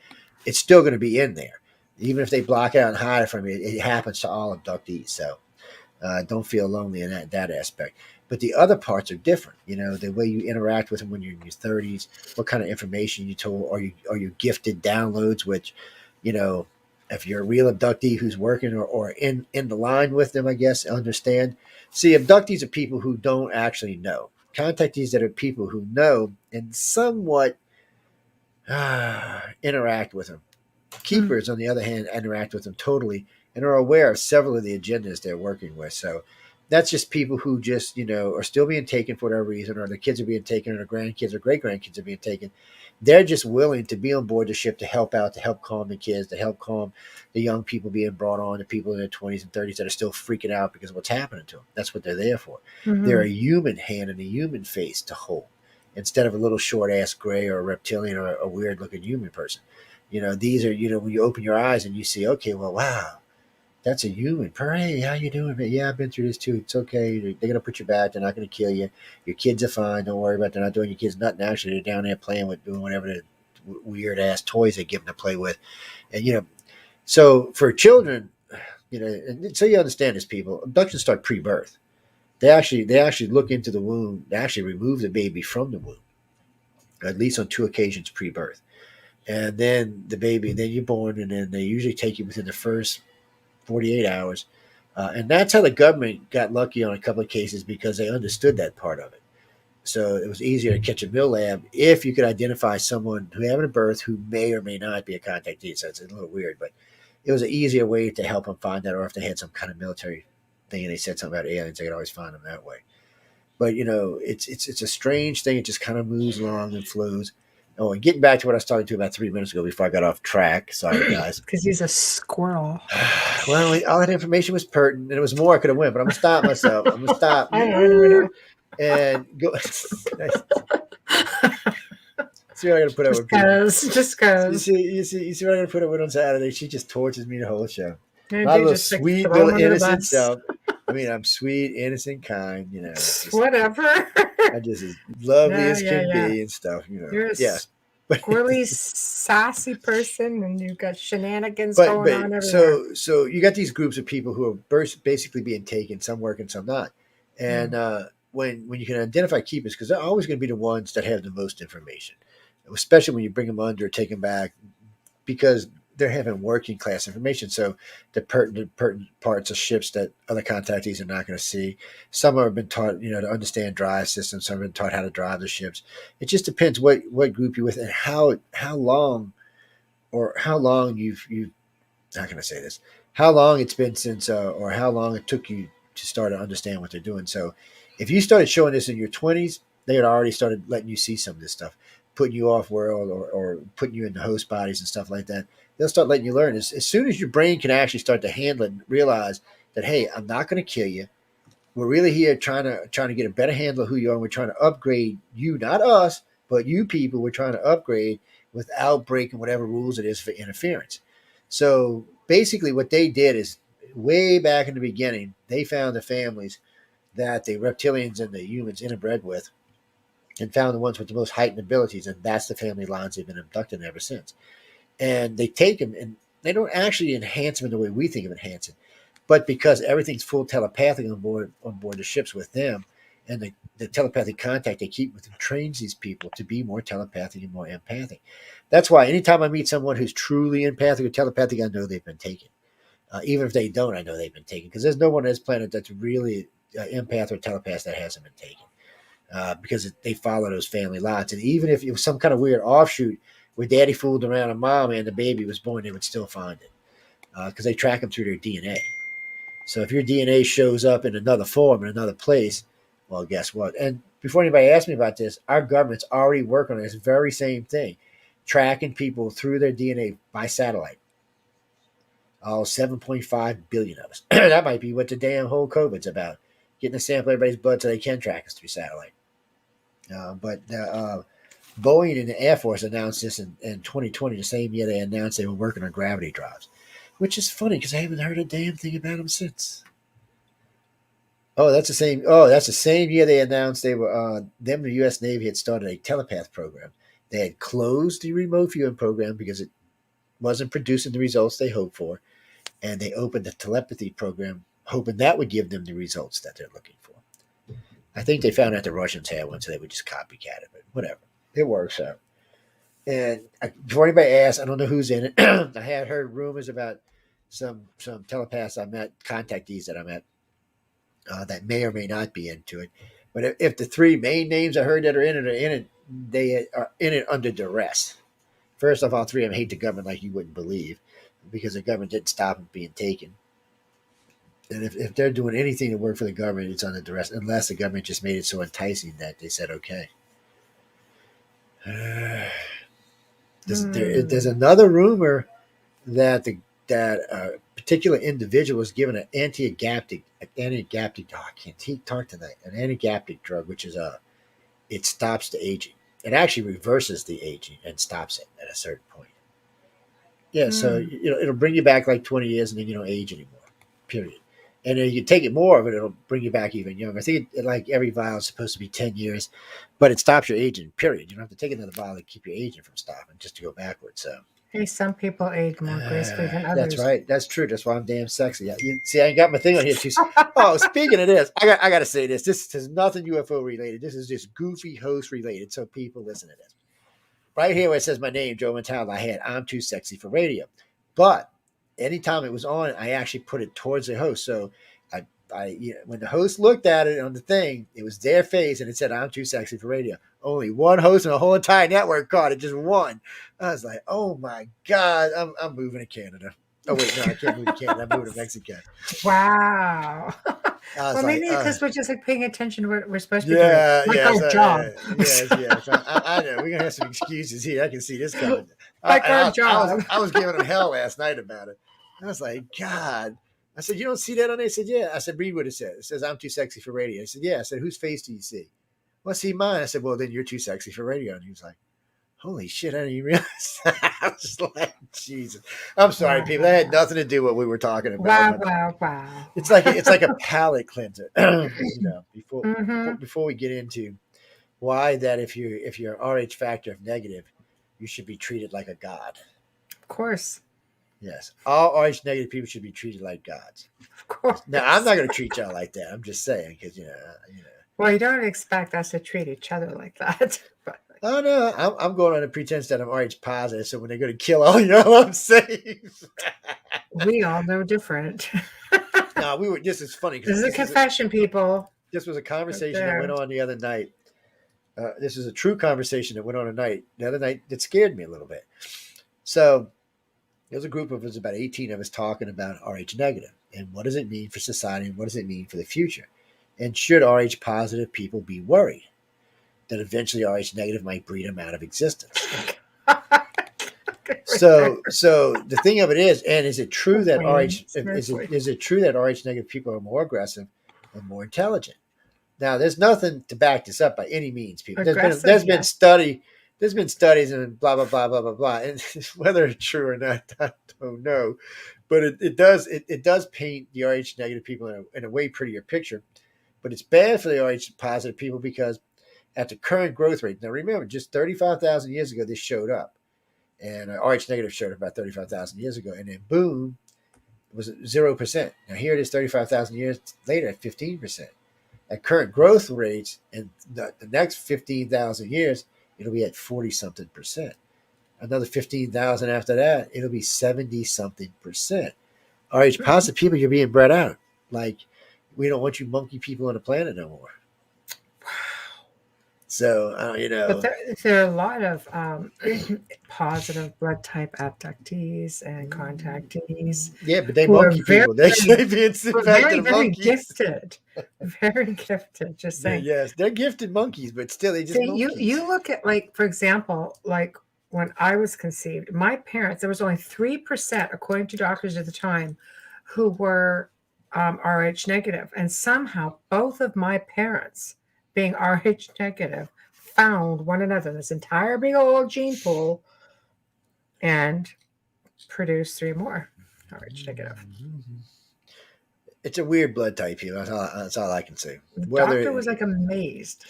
it's still going to be in there. Even if they block it out and hide it from you, it happens to all abductees. So don't feel lonely in that aspect. But the other parts are different. The way you interact with them when you're in your 30s, what kind of information you told, are you gifted downloads, which, if you're a real abductee who's working or in the line with them, I guess, understand. See, abductees are people who don't actually know. Contactees that are people who know and somewhat interact with them. Mm. Keepers, on the other hand, interact with them totally and are aware of several of the agendas they're working with. So that's just people who just, are still being taken for whatever reason, or their kids are being taken, or their grandkids or great grandkids are being taken. They're just willing to be on board the ship to help out, to help calm the kids, to help calm the young people being brought on, the people in their 20s and 30s that are still freaking out because of what's happening to them. That's what they're there for. They're Mm-hmm. a human hand and a human face to hold instead of a little short ass gray or a reptilian or a weird looking human person. These are, when you open your eyes and you see, okay, well, wow, that's a human. Hey, how you doing? Yeah, I've been through this too. It's okay. They're going to put you back. They're not going to kill you. Your kids are fine. Don't worry about it. They're not doing your kids nothing. Actually, they're down there playing with, doing whatever the weird ass toys they give them to play with. And, so for children, and so you understand this, people, abductions start pre-birth. They actually look into the womb. They actually remove the baby from the womb, at least on 2 occasions pre-birth. And then then you're born, and then they usually take you within the first 48 hours. And that's how the government got lucky on a couple of cases because they understood that part of it. So it was easier to catch a Milab if you could identify someone who having a birth who may or may not be a contactee. So it's a little weird, but it was an easier way to help them find that, or if they had some kind of military thinking they said something about aliens, they could always find them that way. But it's a strange thing. It just kind of moves along and flows. Oh, and getting back to what I was talking to about 3 minutes ago before I got off track. Sorry, guys. Because he's a squirrel. Well, all that information was pertinent, and it was more I could have went, but I'm gonna stop myself. I'm gonna stop. I know. And go. See what I'm gonna put up with. Just goes. You see what I'm gonna put up with on Saturday. She just tortures me the whole show. And My little just, like, sweet throw little him under the innocent bus. self. I mean, I'm sweet, innocent, kind. Whatever. I'm just as lovely as can yeah. be and stuff. You're a squirrely, sassy person, and you've got shenanigans going on everywhere. So you got these groups of people who are basically being taken, some working, some not. And when you can identify keepers, because they're always going to be the ones that have the most information, especially when you bring them under, take them back, because they're having working class information. So the pertinent parts of ships that other contactees are not going to see. Some have been taught, to understand drive systems. Some have been taught how to drive the ships. It just depends what group you're with and how long you've how can I say this? How long it's been since, or how long it took you to start to understand what they're doing. So if you started showing this in your 20s, they had already started letting you see some of this stuff, putting you off world or putting you in the host bodies and stuff like that. They'll start letting you learn. As soon as your brain can actually start to handle it and realize that, hey, I'm not going to kill you. We're really here trying to get a better handle of who you are. And we're trying to upgrade you, not us, but you people. We're trying to upgrade without breaking whatever rules it is for interference. So basically what they did is, way back in the beginning, they found the families that the reptilians and the humans interbred with and found the ones with the most heightened abilities. And that's the family lines they've been abducting ever since. And they take them and they don't actually enhance them in the way we think of enhancing, but because everything's full telepathic on board the ships with them, and the telepathic contact they keep with them trains these people to be more telepathic and more empathic. That's why anytime I meet someone who's truly empathic or telepathic, I know they've been taken. Even if they don't, I know they've been taken, because there's no one on this planet that's really empath or telepath that hasn't been taken, because they follow those family lines. And even if it was some kind of weird offshoot where daddy fooled around and mom and the baby was born, they would still find it, because they track them through their DNA. So if your DNA shows up in another form, in another place, well, guess what? And before anybody asks me about this, our government's already working on this very same thing, tracking people through their DNA by satellite. All 7.5 billion of us. That might be what the damn whole COVID's about, getting a sample of everybody's blood so they can track us through satellite. But Boeing and the Air Force announced this in 2020, the same year they announced they were working on gravity drives, which is funny because I haven't heard a damn thing about them since. That's the same year they announced they were the U.S. Navy had started a telepath program. They had closed the remote viewing program because it wasn't producing the results they hoped for, and they opened the telepathy program, hoping that would give them the results that they're looking for. I think they found out the Russians had one, so they would just copycat it, but whatever. It works out. And before anybody asks, I don't know who's in it. I had heard rumors about some telepaths I met, contactees that I met, that may or may not be into it. But if the three main names I heard that are in it, they are in it under duress. First off, all three of them hate the government like you wouldn't believe, because the government didn't stop them being taken. And if they're doing anything to work for the government, it's under duress, unless the government just made it so enticing that they said, okay. There's another rumor that a particular individual was given an anti-agaptic. I can't talk tonight. An anti-agaptic drug, which is it stops the aging. It actually reverses the aging and stops it at a certain point. Yeah, so it'll bring you back like 20 years, and then you don't age anymore. Period. And then you take it more of it, it'll bring you back even younger. I think like every vial is supposed to be 10 years, but it stops your aging, period. You don't have to take another vial to keep your aging from stopping, just to go backwards. So, hey, some people age more gracefully than others. That's right. That's true. That's why I'm damn sexy. You see, I ain't got my thing on here too. Oh, speaking of this, I got to say this. This is nothing UFO related. This is just goofy host related. So people listen to this. Right here where it says my name, Joe Montaldo, I'm too sexy for radio. But anytime it was on, I actually put it towards the host. So when the host looked at it on the thing, it was their face and it said, I'm too sexy for radio. Only one host in the whole entire network caught it, just one. I was like, oh my God, I'm moving to Canada. Oh wait, no, I can't move to Canada. I'm moving to Mexico. Wow. I was Well, like, maybe because we're just like paying attention to what we're supposed to be doing, yeah, like yes, our job, yes. I know we're gonna have some excuses here. I can see this coming. like our job. I was giving him hell last night about it. I was like, God. I said, you don't see that on there? He said, yeah. I said, read what it says. It says, I'm too sexy for radio. He said, yeah. I said, whose face do you see? Well, I see mine. I said, well, then you're too sexy for radio. And he was like, holy shit, I didn't even realize. I was like, Jesus. I'm sorry, people. That had nothing to do with what we were talking about. Wow. It's like a palate cleanser. Before Mm-hmm. before we get into why that if you're RH factor of negative, you should be treated like a god. Of course. Yes, all RH negative people should be treated like gods. Of course. Now, I'm not going to treat y'all like that. I'm just saying because Well, you don't expect us to treat each other like that. But Oh no, I'm going on the pretense that I'm RH positive. So when they're going to kill all y'all, I'm safe. we all know different. No, we were. This is funny This because is a confession, people. this was a conversation that went on the other night. This is a true conversation that went on the other night that scared me a little bit. So there was a group of us, about 18 of us, talking about RH negative and what does it mean for society and what does it mean for the future, and should RH positive people be worried that eventually RH negative might breed them out of existence. So the thing of it is, and is it true that is it true that RH negative people are more aggressive and more intelligent? Now, there's nothing to back this up by any means, people. There's been studies and blah blah blah blah blah blah, and whether it's true or not, I don't know. But it does paint the RH negative people in a way prettier picture. But it's bad for the RH positive people because at the current growth rate, now remember, just 35,000 years ago, this showed up. And RH negative showed up about 35,000 years ago. And then boom, it was 0%. Now here it is 35,000 years later at 15%. At current growth rates in the next 15,000 years, it'll be at 40-something percent. Another 15,000 after that, it'll be 70-something percent. RH positive people, you're being bred out. Like, we don't want you monkey people on the planet no more. So, But there are a lot of positive blood type abductees and contactees. Yeah, but they monkey people. They should be sent back to the very monkeys. gifted. Very gifted. Just saying. Yes, they're gifted monkeys, but still, they just monkeys. You look at, like, for example, like when I was conceived, my parents, there was only 3%, according to doctors at the time, who were RH negative. And somehow both of my parents, being RH negative, found one another, this entire big old gene pool, and produced 3 more RH negative. It's a weird blood type here. That's all I can say. The doctor was like amazed.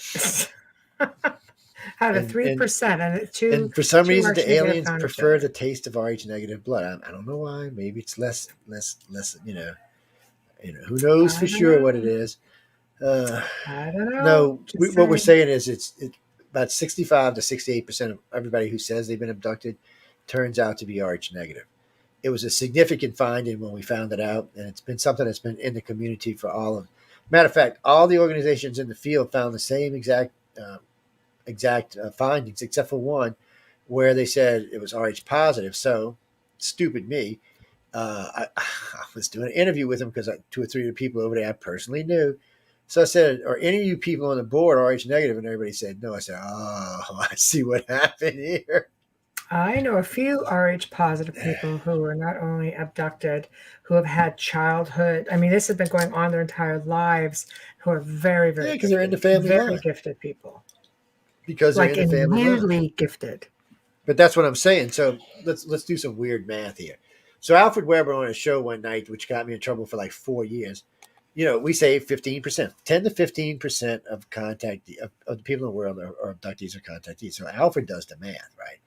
Had a 3% and 2. And for some reason, RH the negative aliens found prefer the taste of RH negative blood. I don't know why. Maybe it's less. Who knows for sure what it is. I don't know. No, what we're saying is it's about 65 to 68% of everybody who says they've been abducted turns out to be RH negative. It was a significant finding when we found it out, and it's been something that's been in the community for all of. Matter of fact, all the organizations in the field found the same exact findings, except for one, where they said it was RH positive. So, stupid me. I was doing an interview with them because 2 or 3 of the people over there I personally knew. So I said, are any of you people on the board RH negative? And everybody said no. I said, oh, I see what happened here. I know a few RH positive people who were not only abducted, who have had childhood. I mean, this has been going on their entire lives, who are very, very because they're in the family line. Very gifted people. Because they're like in the family line. Really gifted. But that's what I'm saying. So let's do some weird math here. So Alfred Weber on a show one night, which got me in trouble for like 4 years. We say 15%, 10 to 15% of of the people in the world are abductees or contactees. So Alfred does the math, right?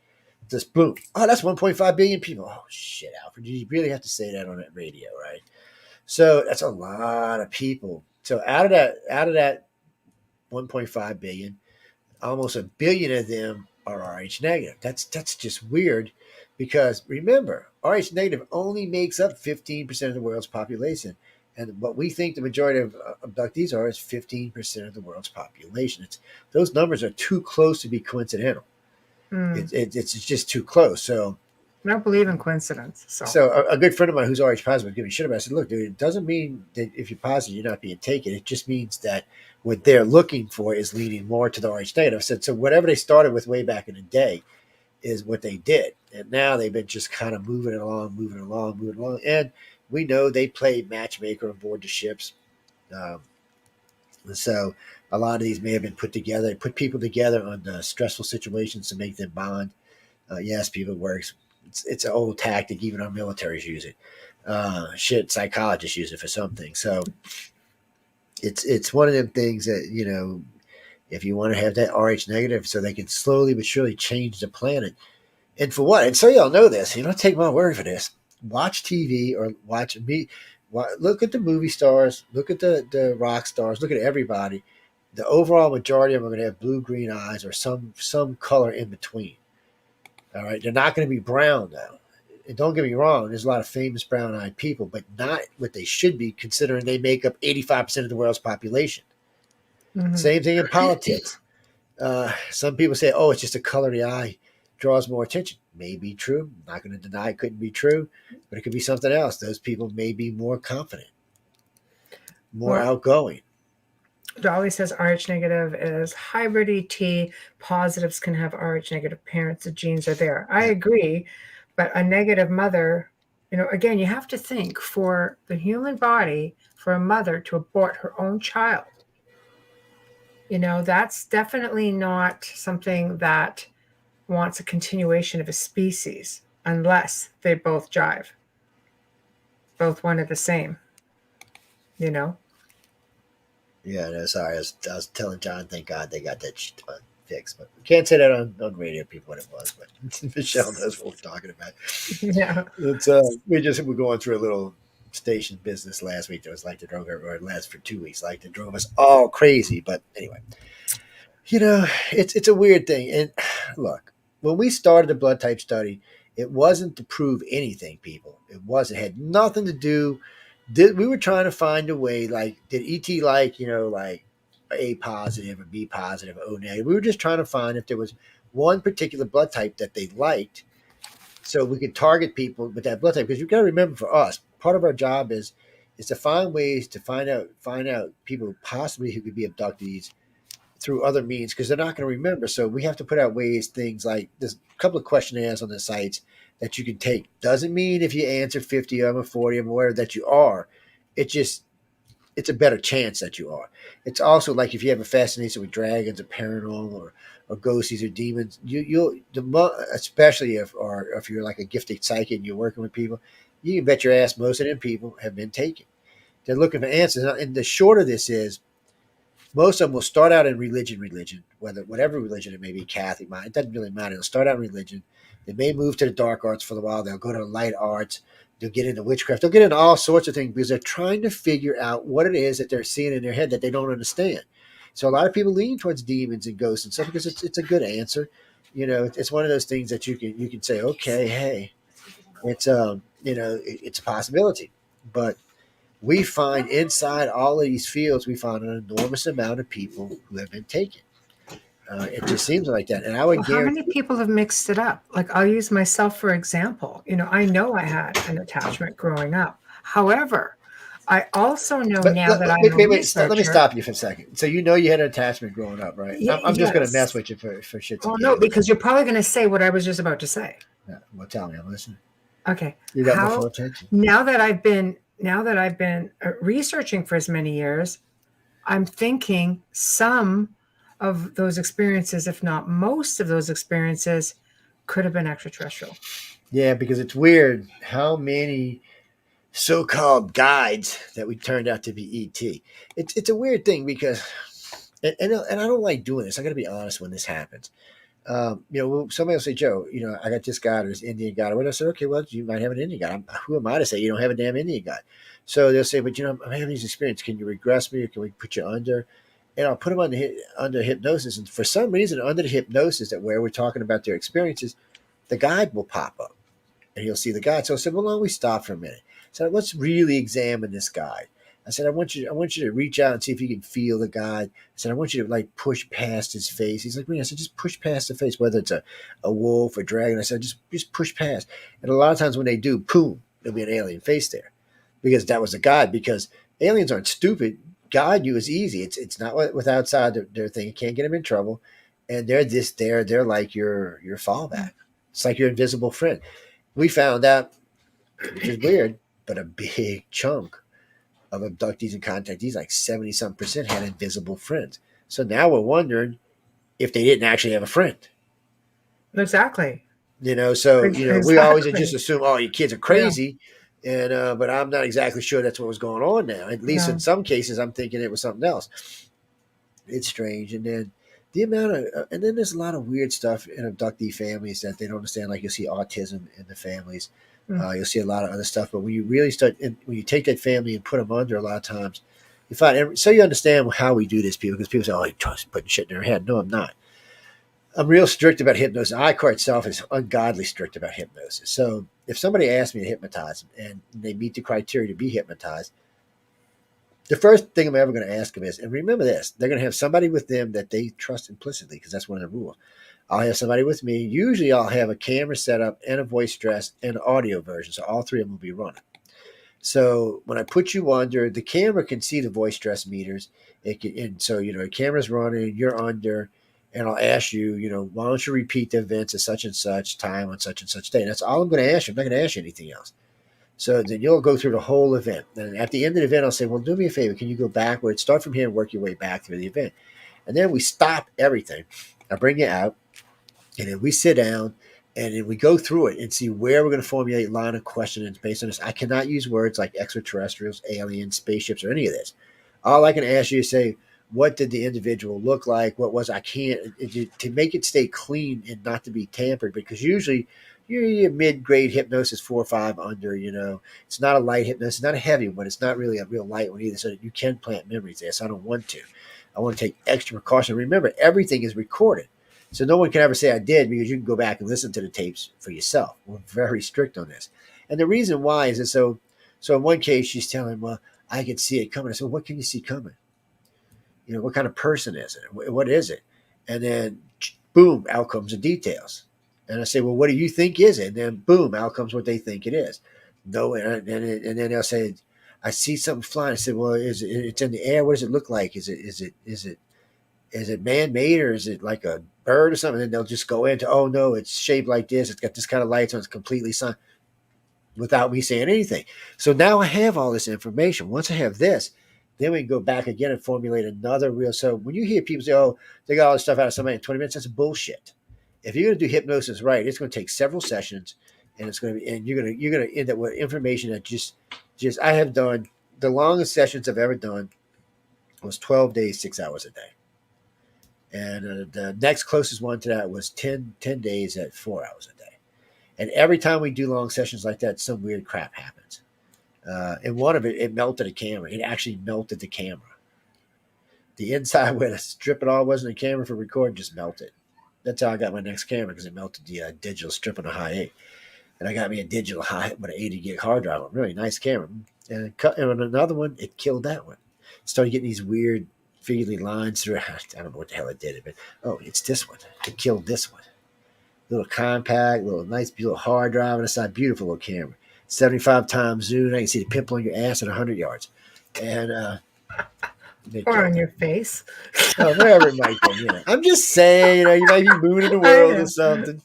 Just boom. Oh, that's 1.5 billion people. Oh shit, Alfred, you really have to say that on that radio, right? So that's a lot of people. So out of that 1.5 billion, almost 1 billion of them are RH negative. That's just weird, because remember, RH negative only makes up 15% of the world's population. And what we think the majority of abductees are is 15% of the world's population. Those numbers are too close to be coincidental. It's just too close. So I don't believe in coincidence. So, So a good friend of mine who's RH positive gave me shit about it. I said, look, dude, it doesn't mean that if you're positive, you're not being taken. It just means that what they're looking for is leaning more to the RH negative. I said, so whatever they started with way back in the day is what they did. And now they've been just kind of moving it along, moving it along, moving it along. And we know they play matchmaker aboard the ships. Um, and so a lot of these may have been put together. They put people together under stressful situations to make them bond. Yes, people works. It's an old tactic. Even our militaries use it. Psychologists use it for something. So it's one of them things that if you want to have that RH negative, so they can slowly but surely change the planet. And for what? And so y'all know this. You don't take my word for this. Watch TV or watch me. Look at the movie stars. Look at the rock stars. Look at everybody. The overall majority of them are going to have blue, green eyes or some color in between. All right, they're not going to be brown now. And don't get me wrong, there's a lot of famous brown-eyed people, but not what they should be, considering they make up 85% of the world's population. mhm. Same thing in politics. Some people say, "Oh, it's just the color of the eye draws more attention." May be true. I'm not going to deny it couldn't be true, but it could be something else. Those people may be more confident, more Well, outgoing. Dolly says RH negative is hybrid ET. Positives can have RH negative parents. The genes are there. I Yeah. agree. But a negative mother, again, you have to think for the human body, for a mother to abort her own child, that's definitely not something that wants a continuation of a species unless they both jive, both one and the same, you know? Yeah, no, sorry. I was telling John, thank God they got that fixed. But we can't say that on radio, people, what it was. But Michelle knows what we're talking about. Yeah. It's we're going through a little station business last week that was like the drove or last for 2 weeks, like that drove us all crazy. But anyway, it's a weird thing. And look, when we started the blood type study, it wasn't to prove anything, people. It wasn't. It had nothing to do. We were trying to find a way, like, did ET like A positive or B positive or O negative? We were just trying to find if there was one particular blood type that they liked, so we could target people with that blood type. Because you've got to remember, for us, part of our job is to find ways to find out people possibly who could be abductees through other means, because they're not going to remember. So we have to put out things like there's a couple of questionnaires on the sites that you can take. Doesn't mean if you answer 50 of them or 40 of them, whatever, that you are. It's a better chance that you are. It's also like if you have a fascination with dragons or paranormal or ghosties or demons, especially if you're like a gifted psychic and you're working with people, you can bet your ass most of them people have been taken. They're looking for answers. And the shorter this is, most of them will start out in religion, whatever religion it may be, Catholic, it doesn't really matter. They'll start out in religion. They may move to the dark arts for a while. They'll go to the light arts. They'll get into witchcraft. They'll get into all sorts of things because they're trying to figure out what it is that they're seeing in their head that they don't understand. So a lot of people lean towards demons and ghosts and stuff because it's a good answer. It's one of those things that you can say, okay, hey, it's a possibility, but we find inside all of these fields, we find an enormous amount of people who have been taken. It just seems like that. And I would Well, how many guarantee. people have mixed it up? Like, I'll use myself for example. I know I had an attachment growing up. However, I also know But now that I'm a let me researcher. stop you for a second. So you had an attachment growing up, right? I'm just going to mess Yes. with you for shits Well, and no, giggles. because you're probably going to say what I was just about to say. Yeah, well, tell me, I'm listening. Okay. You got my full attention. Now that I've been researching for as many years, I'm thinking some of those experiences, if not most of those experiences, could have been extraterrestrial. Yeah, because it's weird how many so-called guides that we turned out to be ET. It's a weird thing because, and I don't like doing this. I got to be honest when this happens. Somebody will say, Joe, I got this guy or this Indian guy. Or I said, okay, well, you might have an Indian guy. Who am I to say you don't have a damn Indian guy? So they'll say, but I'm having these experiences. Can you regress me or can we put you under? And I'll put them under hypnosis. And for some reason, under the hypnosis, that where we're talking about their experiences, the guide will pop up and he'll see the guide. So I said, well, why don't we stop for a minute? So let's really examine this guide. I said, I want you to reach out and see if you can feel the God. I said, I want you to like push past his face. He's like, I said, just push past the face, whether it's a wolf or dragon. I said, just push past. And a lot of times when they do, boom, there'll be an alien face there, because that was a God. Because aliens aren't stupid. God you is easy. It's not with outside their thing. You can't get them in trouble, and they're like your fallback. It's like your invisible friend. We found out, which is weird, but a big chunk of abductees and contactees, like 70 some percent, had invisible friends. So now we're wondering if they didn't actually have a friend. Exactly. So we always Exactly. just assume, oh, your kids are Yeah. crazy, and but I'm not exactly sure that's what was going on now. At least No. in some cases, I'm thinking it was something else. It's strange, and then the amount of, and then there's a lot of weird stuff in abductee families that they don't understand. Like you'll see autism in the families, you'll see a lot of other stuff. But when you really start, when you take that family and put them under, a lot of times you find. So you understand how we do this, people, because people say, "Oh, you're just putting shit in their head." No, I'm not. I'm real strict about hypnosis. ICAR itself is ungodly strict about hypnosis. So if somebody asks me to hypnotize them and they meet the criteria to be hypnotized, the first thing I'm ever going to ask them is, and remember this, they're going to have somebody with them that they trust implicitly, because that's one of the rules. I'll have somebody with me. Usually I'll have a camera set up and a voice stress and an audio version. So all three of them will be running. So when I put you under, the camera can see the voice stress meters. So the camera's running, you're under, and I'll ask you, why don't you repeat the events at such and such time on such and such day? And that's all I'm going to ask you. I'm not going to ask you anything else. So then you'll go through the whole event. And at the end of the event, I'll say, well, do me a favor. Can you go backwards? Start from here and work your way back through the event. And then we stop everything. I bring you out, and then we sit down, and then we go through it and see where we're going to formulate a line of questions based on this. I cannot use words like extraterrestrials, aliens, spaceships, or any of this. All I can ask you is say, what did the individual look like? What was, I can't, to make it stay clean and not to be tampered, because usually you're mid-grade hypnosis, 4 or 5 under, it's not a light hypnosis, not a heavy one. It's not really a real light one either. So that you can plant memories there. So I don't want to. I want to take extra precaution. Remember, everything is recorded. So no one can ever say I did, because you can go back and listen to the tapes for yourself. We're very strict on this. And the reason why is that so in one case she's telling, well, I could see it coming. I said, what can you see coming? What kind of person is it? What is it? And then boom, out comes the details. And I say, well, what do you think is it? And then boom, out comes what they think it is. No, and then they'll say, I see something flying. I said, well, it's in the air? What does it look like? Is it man-made, or is it like a bird or something? And they'll just go into, oh no, it's shaped like this. It's got this kind of lights on. It's completely sun, without me saying anything. So now I have all this information. Once I have this, then we can go back again and formulate another real. So when you hear people say, oh, they got all this stuff out of somebody in 20 minutes, that's bullshit. If you're going to do hypnosis right, it's going to take several sessions, and it's going to be, and you're going to end up with information that just I have done. The longest sessions I've ever done was 12 days, 6 hours a day. And the next closest one to that was 10 days at 4 hours a day. And every time we do long sessions like that, some weird crap happens. And one of it melted a camera. It actually melted the camera. The inside where the strip it all wasn't a camera for recording just melted. That's how I got my next camera, because it melted the digital strip on a high 8. And I got me a digital high with an 80 gig hard drive. A really nice camera. And another one, it killed that one. Started getting these weird figuratively lines through. I don't know what the hell it did, but it's this one. It killed this one. Little compact, little nice, little hard drive on the side. Beautiful little camera. 75 times zoom. I can see the pimple on your ass at 100 yards. And Or on your face. Oh, wherever it might be. I'm just saying, you might be moving in the world or something.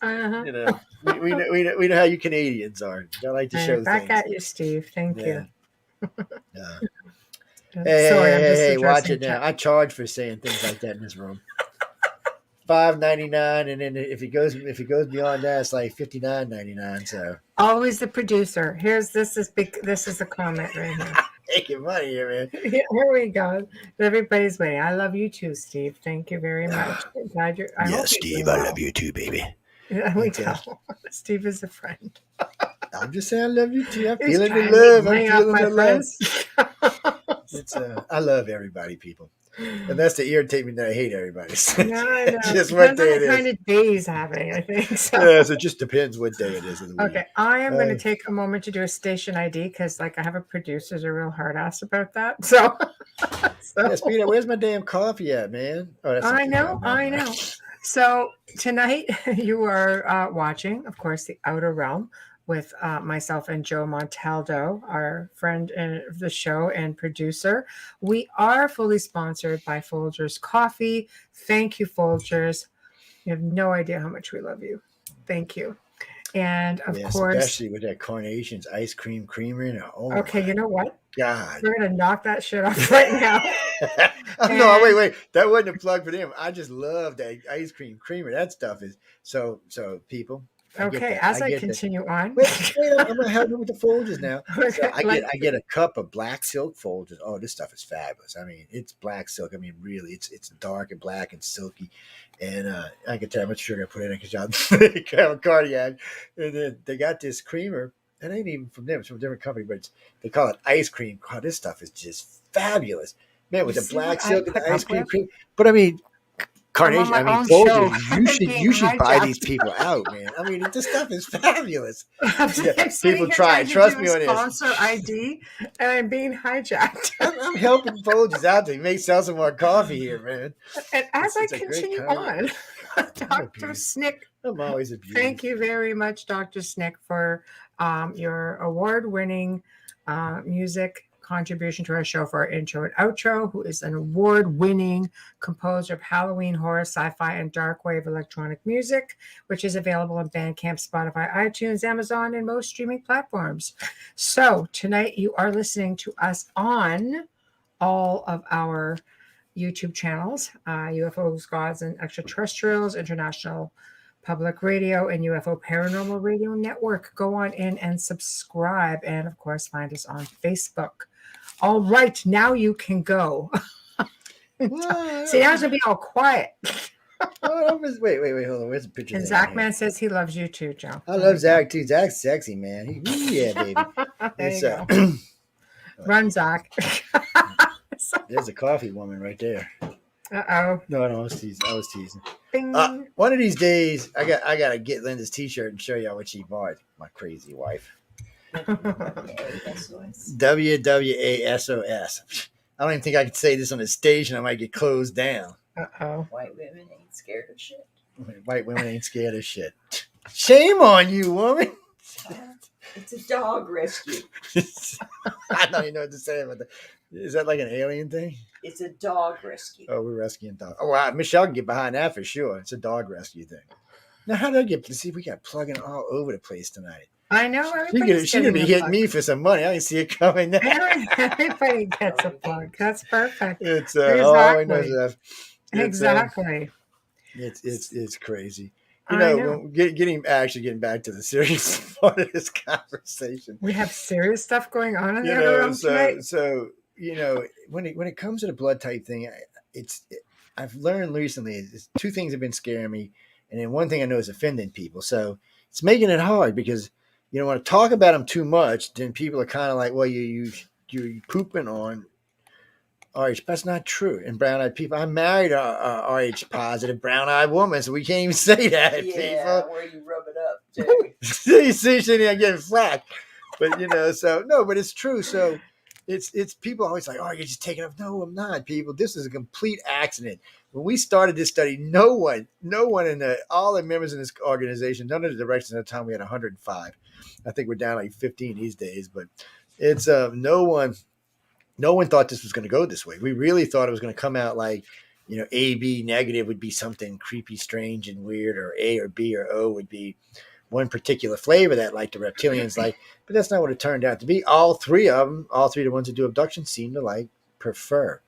We know how you Canadians are. You like to show back things. at you, Steve. Thank you. Hey, watch it now. I charge for saying things like that in this room. $5.99, and then if it goes beyond that, it's like $59.99. So always the producer. This is the comment right here. Making money here, man. Yeah, here we go. Everybody's waiting. I love you too, Steve. Thank you very much. Glad you're. Steve, I love you too, baby. There we go. Steve is a friend. I'm just saying I love you too. I'm feeling the love. I'm feeling the love. I love everybody, people. And that's to irritate me that I hate everybody. No, I know. Just what Depends on day what it kind is. of day he's having, I think. So, Yes, it just depends what day it is of the week. okay, I am going to Uh, take a moment to do a station ID because, like, I have a producer's a real hard ass about that. So, yeah, so speaking of, where's my damn coffee at, man? Oh, that's not I too know, bad. Never I mind. know. So tonight you are watching, of course, The Outer Realm with myself and Joe Montaldo, our friend of the show and producer. We are fully sponsored by Folgers Coffee. Thank you, Folgers. You have no idea how much we love you. Thank you. And of Yeah, course, especially with that Carnation's ice cream creamer in it. Oh okay, my you know what? God. We're going to knock that shit off right now. Oh, no, And wait. That wasn't a plug for them. I just love that ice cream creamer. That stuff is so people. I get okay, that. I as I get that. continue on, Wait, I'm gonna help you with the Folgers now. So okay, like, I get a cup of black silk Folgers. Oh, this stuff is fabulous. I mean, it's black silk. I mean, really, it's dark and black and silky. And I can tell how much sugar I put in it because y'all have a cardiac. And then they got this creamer. And it ain't even from them. It's from a different company, but they call it ice cream. God, this stuff is just fabulous. Man, you with the see what black I silk and put the ice up cream with? cream. But I mean, I'm on Carnation, my I mean, own Folgers, show. I'm being you should buy these hijacked. people out, man. I mean, this stuff is fabulous. I'm Yeah, sitting people here try trying it. to Trust do a me on this. sponsor ID, and I'm being hijacked. I'm helping Folgers out there. Make sell some more coffee here, man. And as I It's a great continue company. on, God, I'm Dr. abused. Snick, I'm always abused. thank you very much, Dr. Snick, for your award-winning music contribution to our show for our intro and outro, who is an award-winning composer of Halloween horror, sci-fi, and dark wave electronic music, which is available on Bandcamp, Spotify, iTunes, Amazon, and most streaming platforms. So tonight you are listening to us on all of our YouTube channels, UFOs, Gods, and Extraterrestrials, International Public Radio, and UFO Paranormal Radio Network. Go on in and subscribe. And of course, find us on Facebook. All right, now you can go. See, now it's going to be all quiet. Wait, hold on. Where's the picture? And Zach Man says he loves you too, Joe. I love Zach too. Zach's sexy, man. Yeah, baby. There It's, you go. Run, Zach. There's a coffee woman right there. Uh-oh. No, I was teasing. Bing. One of these days, I gotta get Linda's T-shirt and show y'all what she bought. My crazy wife. WWASOS. I don't even think I could say this on the stage, and I might get closed down. Uh-oh. White women ain't scared of shit. White women ain't scared of shit. Shame on you, woman. It's a dog rescue. I don't even know what to say about that. Is that like an alien thing? It's a dog rescue. Oh, we're rescuing dogs. Oh, wow. Michelle can get behind that for sure. It's a dog rescue thing. Now, how did I get to see? We got plugging all over the place tonight. I know. She's going to be hitting me for some money. I can see it coming now. Everybody gets a plug. That's perfect. It's Exactly. Exactly. It's crazy. I know. Getting back to the serious part of this conversation. We have serious stuff going on in the other room tonight. So when it comes to the blood type thing, I've learned recently two things have been scaring me, and then one thing I know is offending people. So it's making it hard because you don't want to talk about them too much. Then people are kind of like, well, you're pooping on RH. That's not true. And brown-eyed people. I married a RH positive brown-eyed woman, so we can't even say that. Yeah, people. where you rub it up, Jerry. You see, I'm getting flack. But but it's true. So it's people always like, oh, you're just taking off. No, I'm not, people. This is a complete accident. When we started this study, no one in all the members in this organization, none of the directors at the time, we had 105. I think we're down like 15 these days, but it's no one thought this was going to go this way. We really thought it was going to come out like, AB negative would be something creepy, strange, and weird, or A or B or O would be one particular flavor that like the reptilians like, but that's not what it turned out to be. All three of the ones that do abductions seem to prefer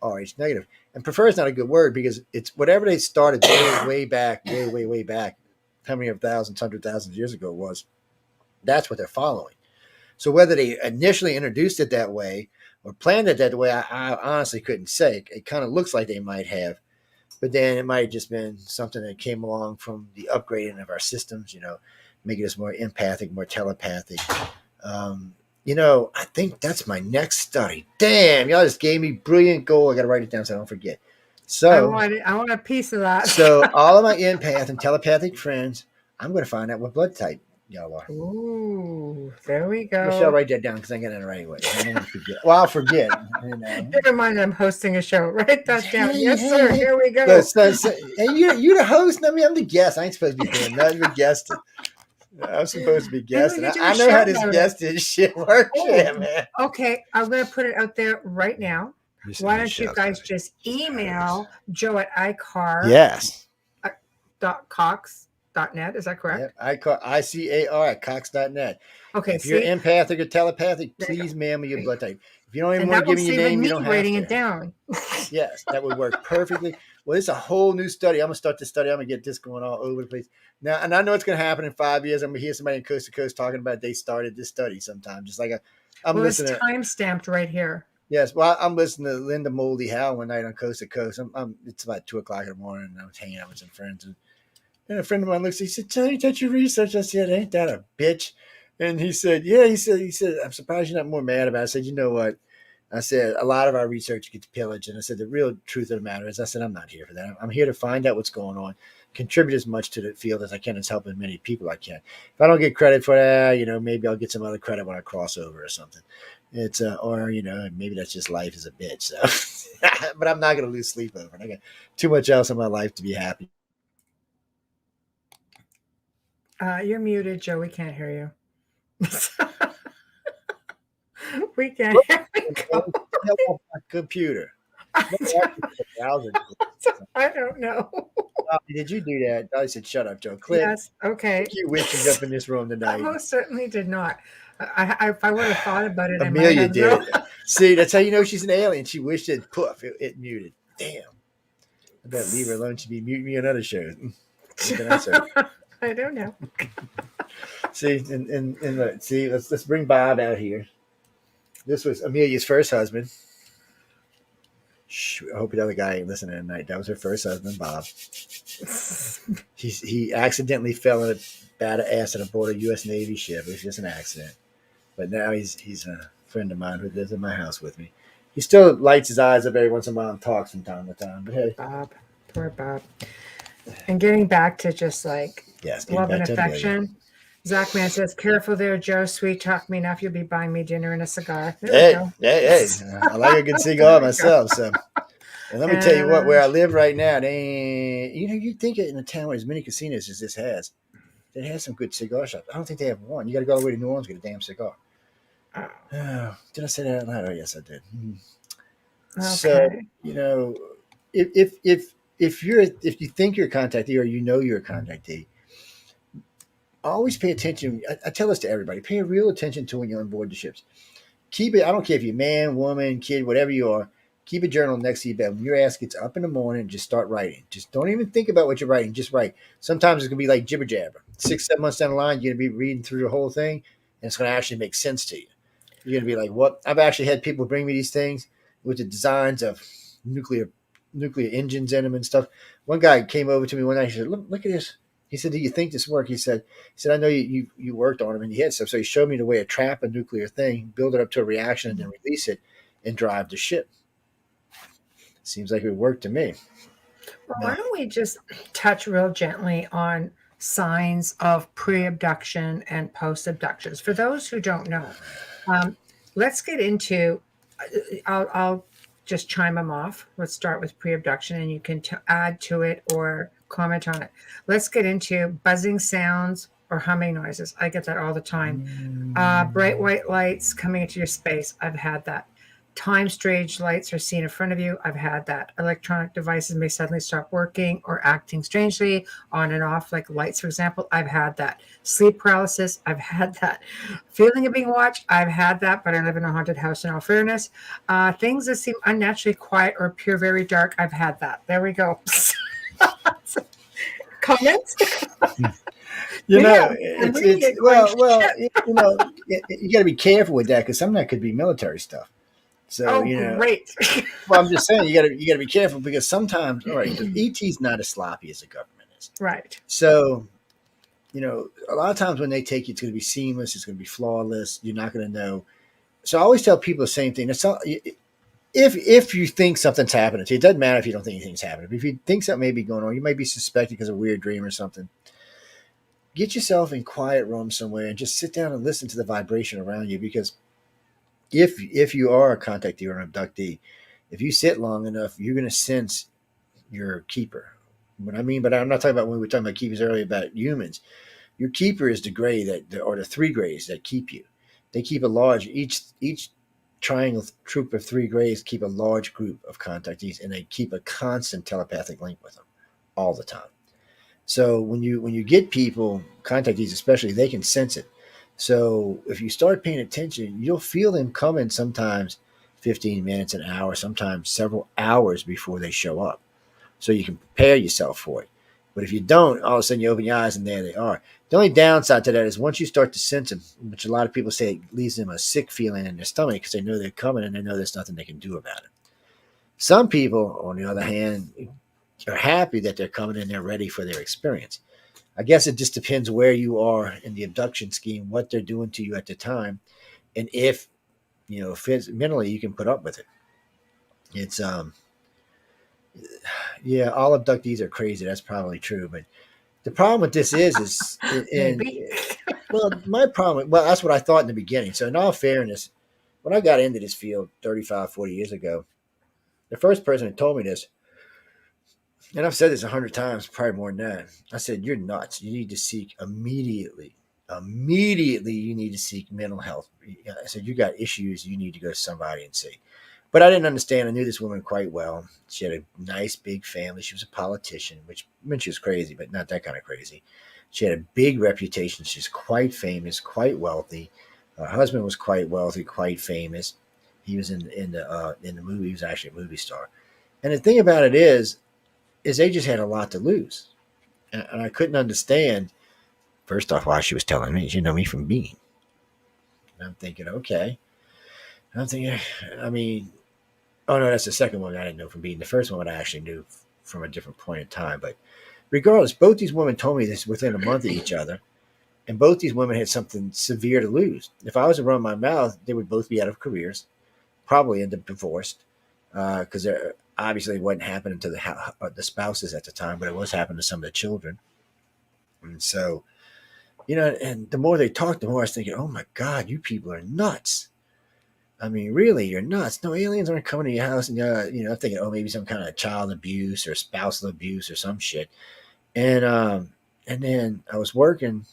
RH negative. And prefer is not a good word because it's whatever they started way back, way back, how many of thousands, 100,000 years ago it was, that's what they're following. So whether they initially introduced it that way or planned it that way, I honestly couldn't say. It kind of looks like they might have. But then it might have just been something that came along from the upgrading of our systems, making us more empathic, more telepathic. I think that's my next study. Damn, y'all just gave me brilliant goal. I got to write it down so I don't forget. I So, want a piece of that. all of my empath and telepathic friends, I'm going to find out what blood type y'all are. Ooh, there we Michelle, go. write that down because I got it right away. I don't want to forget. Well, I'll forget. Never mind, I'm hosting a show. Write that down. Hey, Yes, hey, sir. hey. Here we go. And you're the host. I mean, I'm the guest. I ain't supposed to be doing nothing but guesting. I'm supposed to be Maybe we guesting. could do I a know how show this about it. guesting shit works. Oh, Yeah, man. okay. I'm going to put it out there right now. Why don't you guys just email Joe at icar.cox.net? Yes. Is that correct? Yep. ICAR at cox.net. Okay. If you're See, empathic or telepathic, There you please go. mail me your blood type. If you don't even and want that to will give me your save name, me you don't have writing to. it down. Yes, that would work perfectly. Well, it's a whole new study. I'm gonna start this study. I'm gonna get this going all over the place now, and I know it's gonna happen in 5 years. I'm gonna hear somebody in coast to coast talking about they started this study sometime. Just like I'm Well, it's listening. time stamped right here. Yes, well, I'm listening to Linda Moldy Howe one night on Coast to Coast. It's about 2:00 in the morning, and I was hanging out with some friends, and a friend of mine looks. He said, "Tell you that you research." I said, "Ain't that a bitch?" And he said, "Yeah." He said, "I'm surprised you're not more mad about it." I said, "You know what?" I said, "A lot of our research gets pillaged." And I said, "The real truth of the matter is," I said, "I'm not here for that. I'm here to find out what's going on, contribute as much to the field as I can, as help as many people I can. If I don't get credit for that, maybe I'll get some other credit when I cross over or something. It's or maybe that's just life is a bitch. So, but I'm not going to lose sleep over it. I got too much else in my life to be happy." You're muted, Joe. We can't hear you. We can't hear you. My computer. I don't know. Did you do that? I said, "Shut up, Joe." Click. Yes. Okay. You witches up in this room I tonight. most certainly did not. If I would have thought about it, Amelia I might did have. it. See, that's how you know she's an alien. She wished it poof, it muted. Damn. I better leave her alone. She'd be muting me on other shows. What can I say? I don't know. See, see, let's bring Bob out here. This was Amelia's first husband. Shh, I hope the other guy ain't listening tonight. That was her first husband, Bob. He accidentally fell in a bad acid aboard a U.S. Navy ship. It was just an accident. But now he's a friend of mine who lives in my house with me. He still lights his eyes up every once in a while and talks from time to time. But hey, Bob, poor Bob. And getting back to just like yes, love and affection. Zach Man says, "Careful there, Joe. Sweet talk me enough. You'll be buying me dinner and a cigar." There we go. Hey, I like a good cigar myself. So, and let me tell you what, where I live right now, you'd think it in a town with as many casinos as this has, it has some good cigar shops. I don't think they have one. You got to go all the way to New Orleans to get a damn cigar. Oh, did I say that out loud? Oh, yes, I did. Okay. So, if you think you're a contactee or you're a contactee, always pay attention. I tell this to everybody: pay real attention to when you're on board the ships. Keep it. I don't care if you're man, woman, kid, whatever you are. Keep a journal next to your bed. When your ass gets up in the morning, just start writing. Just don't even think about what you're writing. Just write. Sometimes it's gonna be like jibber jabber. 6-7 months down the line, you're gonna be reading through the whole thing, and it's gonna actually make sense to you. You're gonna be like, "What?" I've actually had people bring me these things with the designs of nuclear engines in them and stuff. One guy came over to me one night. He said, "Look at this." He said, "Do you think this work?" He said, "I know you worked on them and you had stuff." So he showed me the way to trap a nuclear thing, build it up to a reaction, and then release it and drive the ship. Seems like it worked to me. Well, why don't we just touch real gently on signs of pre-abduction and post-abductions? For those who don't know, let's get into. I'll just chime them off. Let's start with pre-abduction, and you can add to it or comment on it. Let's get into buzzing sounds or humming noises. I get that all the time. Bright white lights coming into your space. I've had that. Time strange lights are seen in front of you. I've had that. Electronic devices may suddenly stop working or acting strangely on and off, like lights, for example. I've had that. Sleep paralysis. I've had that. Feeling of being watched. I've had that, but I live in a haunted house in all fairness. Things that seem unnaturally quiet or appear very dark. I've had that. There we go. Comments? You got to be careful with that because some of that could be military stuff. So great. Well, I'm just saying you got to be careful because sometimes, all right, because ET's not as sloppy as the government is, right? So a lot of times when they take you, it's going to be seamless. It's going to be flawless. You're not going to know. So I always tell people the same thing. If you think something's happening to you, it doesn't matter if you don't think anything's happening. But if you think something may be going on, you might be suspected because of a weird dream or something. Get yourself in a quiet room somewhere and just sit down and listen to the vibration around you. Because if you are a contactee or an abductee, if you sit long enough, you're going to sense your keeper. What I mean, but I'm not talking about when we were talking about keepers earlier about humans. Your keeper is the gray or the three grays that keep you. They keep a large each triangle troop of three grays keep a large group of contactees, and they keep a constant telepathic link with them all the time. So when you get people contactees, especially, they can sense it. So if you start paying attention, you'll feel them coming sometimes 15 minutes, an hour, sometimes several hours before they show up. So you can prepare yourself for it. But if you don't, all of a sudden you open your eyes and there they are. The only downside to that is once you start to sense them, which a lot of people say it leaves them a sick feeling in their stomach because they know they're coming and they know there's nothing they can do about it. Some people, on the other hand, are happy that they're coming and they're ready for their experience. I guess it just depends where you are in the abduction scheme, what they're doing to you at the time, and if mentally you can put up with it. It's yeah, all abductees are crazy. That's probably true, but the problem with this is Maybe. well, my problem, well, that's what I thought in the beginning. So in all fairness, when I got into this field 35, 40 years ago, the first person who told me this, and I've said this 100 times, probably more than that, I said, you're nuts. You need to seek immediately, you need to seek mental health. I said, you got issues, you need to go to somebody and see. But I didn't understand. I knew this woman quite well. She had a nice big family. She was a politician, which meant she was crazy, but not that kind of crazy. She had a big reputation. She's quite famous, quite wealthy. Her husband was quite wealthy, quite famous. He was in the movie. He was actually a movie star. And the thing about it is they just had a lot to lose. And I couldn't understand, first off, why she was telling me. She knew me from Bean. And I'm thinking, okay. I'm thinking, I mean, oh no, that's the second one I didn't know from Bean. The first one I actually knew from a different point in time. But regardless, both these women told me this within a month of each other. And both these women had something severe to lose. If I was to run my mouth, they would both be out of careers, probably end up divorced, because obviously it wasn't happening to the spouses at the time, but it was happening to some of the children. And so, and the more they talked, the more I was thinking, oh my God, you people are nuts. I mean, really, you're nuts. No, aliens aren't coming to your house and, thinking, oh, maybe some kind of child abuse or spousal abuse or some shit. And then I was working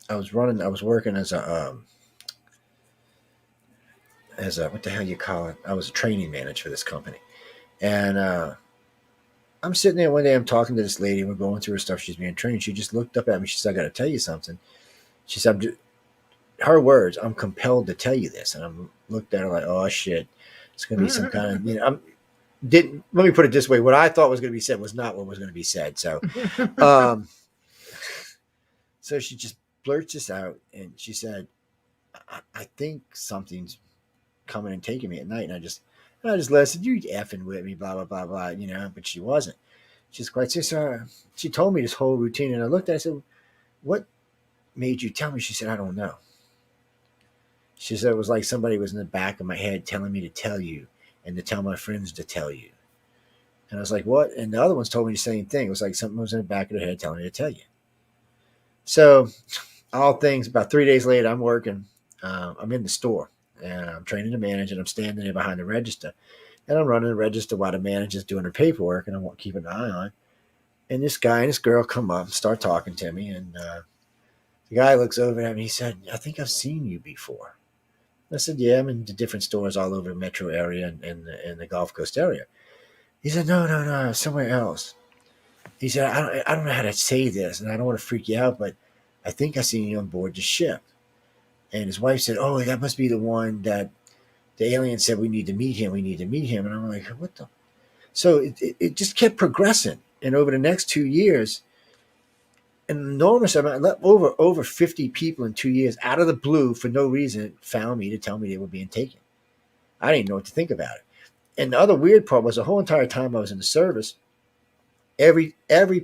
as a what the hell you call it? I was a training manager for this company. And I'm sitting there one day, I'm talking to this lady, and we're going through her stuff. She's being trained. She just looked up at me. She said, I got to tell you something. She said, her words, I'm compelled to tell you this. And I looked at her like, oh shit, it's going to be some kind of, let me put it this way. What I thought was going to be said was not what was going to be said. So, so she just blurts this out and she said, I think something's coming and taking me at night. And I just listened, you effing with me, blah, blah, blah, blah, but she wasn't. She's quite sincere. She told me this whole routine and I looked at it, I said, what made you tell me? She said, I don't know. She said, it was like somebody was in the back of my head telling me to tell you and to tell my friends to tell you. And I was like, what? And the other ones told me the same thing. It was like something was in the back of their head telling me to tell you. So all things, about 3 days later, I'm working. I'm in the store and I'm training to manage and I'm standing there behind the register. And I'm running the register while the manager's doing her paperwork and I'm keeping an eye on. And this guy and this girl come up and start talking to me. And the guy looks over at me. He said, I think I've seen you before. I said, yeah, I'm in the different stores all over the metro area and the Gulf Coast area. He said, no, somewhere else. He said, I don't know how to say this, and I don't want to freak you out, but I think I seen you on board the ship. And his wife said, oh, that must be the one that the alien said we need to meet him. And I'm like, what the? So it just kept progressing. And over the next 2 years, an enormous amount, over 50 people in 2 years, out of the blue, for no reason, found me to tell me they were being taken. I didn't know what to think about it. And the other weird part was the whole entire time I was in the service, every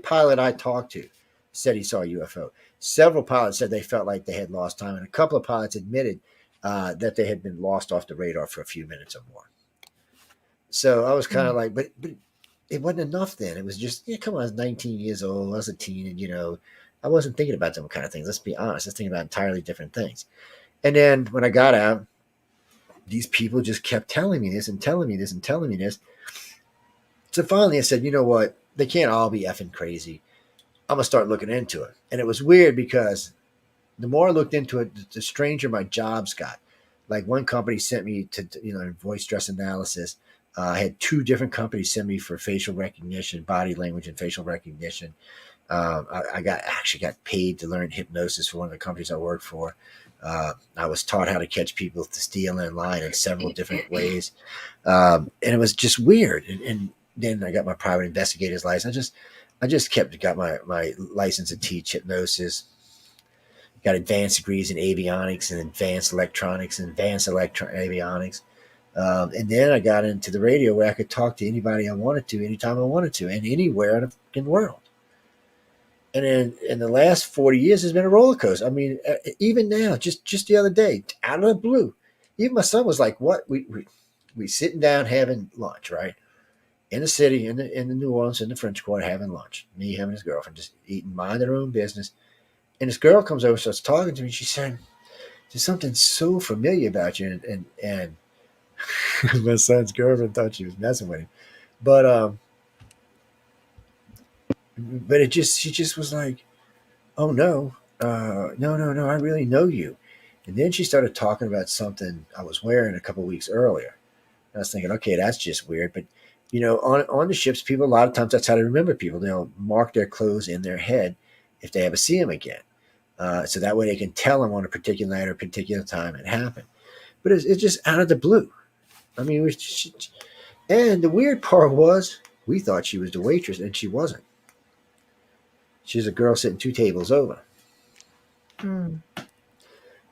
pilot I talked to, said he saw a UFO. Several pilots said they felt like they had lost time, and a couple of pilots admitted that they had been lost off the radar for a few minutes or more. So I was kind of like, but it wasn't enough then. It was just, yeah, come on, I was 19 years old. I was a teen, and, I wasn't thinking about them kind of things. Let's be honest. I was thinking about entirely different things. And then when I got out, these people just kept telling me this and telling me this and telling me this. So finally I said, you know what? They can't all be effing crazy. I'm going to start looking into it. And it was weird because the more I looked into it, the stranger my jobs got. Like one company sent me to voice stress analysis. I had 2 different companies send me for facial recognition, body language, and facial recognition. I actually got paid to learn hypnosis for one of the companies I worked for. I was taught how to catch people to steal in line in several different ways, and it was just weird. And then I got my private investigator's license. I just got my license to teach hypnosis. Got advanced degrees in avionics and advanced electronics and advanced avionics. And then I got into the radio where I could talk to anybody I wanted to, anytime I wanted to, and anywhere in the fucking world. And then in the last 40 years, it's been a roller coaster. I mean, even now, just the other day, out of the blue, even my son was like, "What? We sitting down having lunch, right? In the city, in the New Orleans, in the French Quarter, having lunch. Me, him, and his girlfriend, just eating, minding their own business. And this girl comes over, starts talking to me. She said, "There's something so familiar about you." And my son's girlfriend thought she was messing with him, but she just was like, "Oh no, no, I really know you." And then she started talking about something I was wearing a couple of weeks earlier. And I was thinking, okay, that's just weird. But on the ships, people, a lot of times that's how they remember people. They'll mark their clothes in their head if they ever see them again, so that way they can tell them on a particular night or a particular time it happened. But it's just out of the blue. I mean, and the weird part was we thought she was the waitress, and she wasn't. She was a girl sitting 2 tables over. Mm.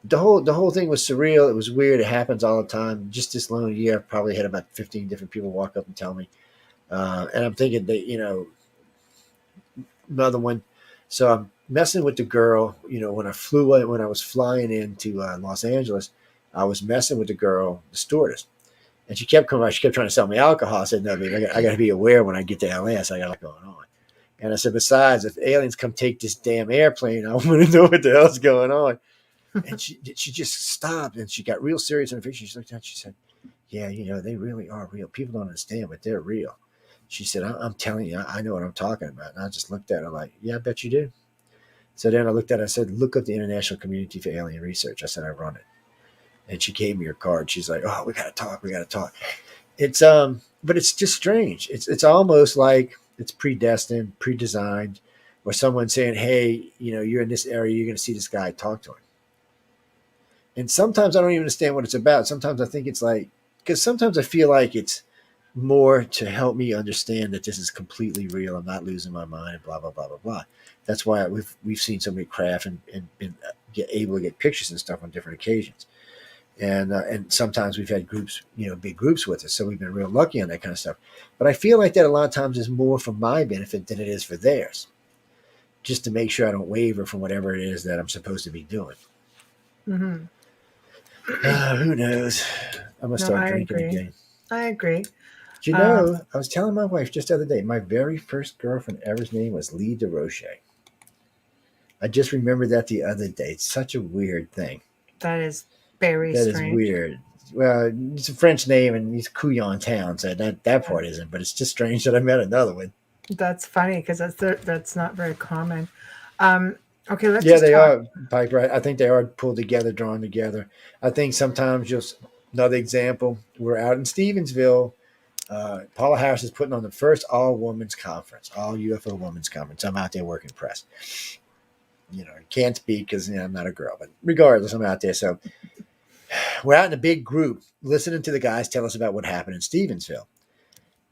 The whole thing was surreal. It was weird. It happens all the time. Just this long year, I've probably had about 15 different people walk up and tell me. And I'm thinking that, another one. So I'm messing with the girl. When I was flying into Los Angeles, I was messing with the girl, the stewardess. And she kept coming out. She kept trying to sell me alcohol. I said, no, babe, I got to be aware when I get to LS. I got a lot going on. And I said, besides, if aliens come take this damn airplane, I want to know what the hell's going on. And she just stopped, and she got real serious in her face. She looked down. She said, yeah, they really are real. People don't understand, but they're real. She said, I'm telling you, I know what I'm talking about. And I just looked at her like, yeah, I bet you do. So then I looked at her. I said, look up the International Community for Alien Research. I said, I run it. And she gave me her card. She's like, oh, we got to talk. It's but it's just strange. It's almost like it's predestined, predesigned, or someone saying, hey, you're in this area, you're going to see this guy, talk to him. And sometimes I don't even understand what it's about. Sometimes I think it's like, because sometimes I feel like it's more to help me understand that this is completely real. I'm not losing my mind, and blah, blah, blah, blah, blah. That's why we've seen so many craft and been able to get pictures and stuff on different occasions. And sometimes we've had groups, big groups with us. So we've been real lucky on that kind of stuff. But I feel like that a lot of times is more for my benefit than it is for theirs. Just to make sure I don't waver from whatever it is that I'm supposed to be doing. Mm-hmm. Who knows? I'm going to start drinking again. I agree. Do you know, I was telling my wife just the other day, my very first girlfriend ever's name was Lee DeRoche. I just remembered that the other day. It's such a weird thing. That is very strange. That is weird. Well, it's a French name, and he's Couillon Town, so that part isn't. But it's just strange that I met another one. That's funny because that's not very common. Okay, let's. Yeah, they are. Pike, right? I think they are pulled together, drawn together. I think sometimes just another example. We're out in Stevensville. Paula Harris is putting on the first all-women's conference, all UFO women's conference. I'm out there working press. I can't speak because I'm not a girl, but regardless, I'm out there. So we're out in a big group listening to the guys tell us about what happened in Stevensville.